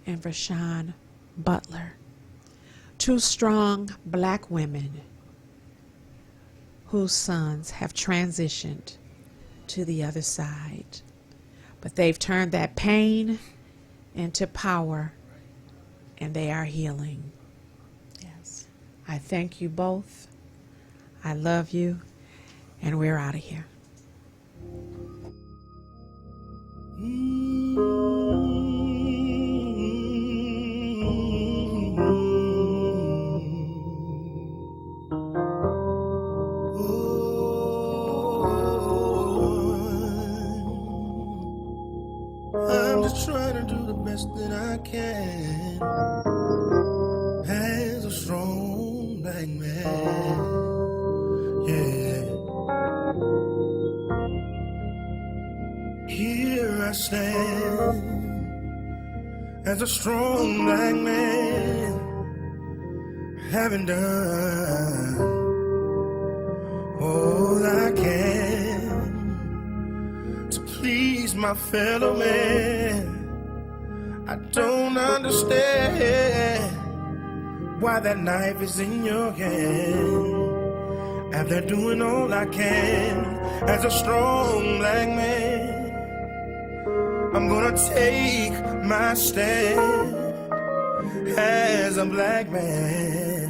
and Vershion Butler. Two strong black women whose sons have transitioned to the other side. But they've turned that pain into power, and they are healing. Yes. I thank you both. I love you, and we're out of here. I'm just trying to do the best that I can as a strong black man. Yeah. Here I stand as a strong black man, having done all I can to please my fellow man. I don't understand why that knife is in your hand. After doing all I can as a strong black man, I'm gonna take my stand as a black man.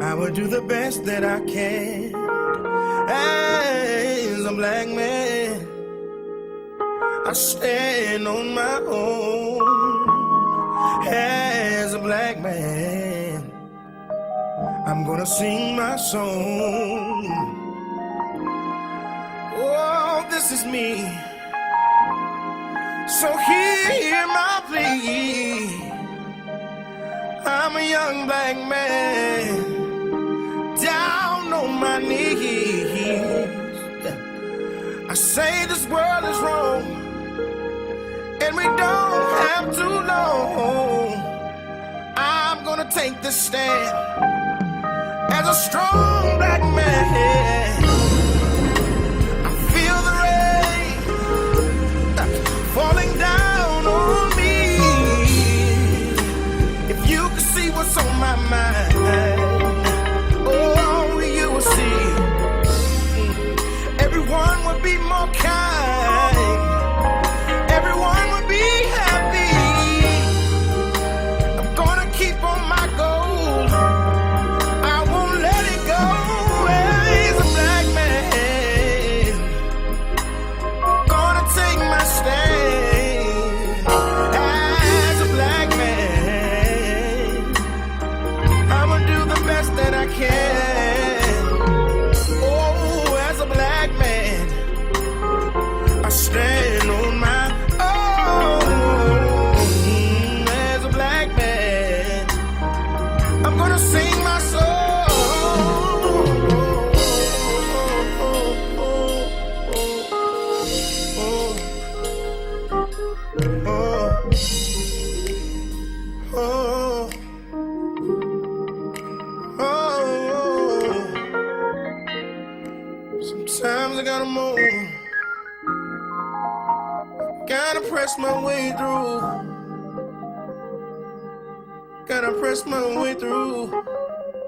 I will do the best that I can as a black man. I stand on my own as a black man. I'm gonna sing my song. Oh, this is me. So hear my plea. I'm a young black man, down on my knees. I say this world is wrong, and we don't have too long. I'm gonna take this stand as a strong black man. I feel the rain falling down on me. If you could see what's on my mind, oh, you will see. Everyone would be more kind. Everyone would be happy. I'm gonna keep on my goal. I won't let it go. As a black man, gonna take my stand. As a black man, I'ma do the best that I can. Oh, as a black man, I stand on my own. As a black man, I'm gonna sing my song. Sometimes I gotta move. Gotta press my way through. Gotta press my way through.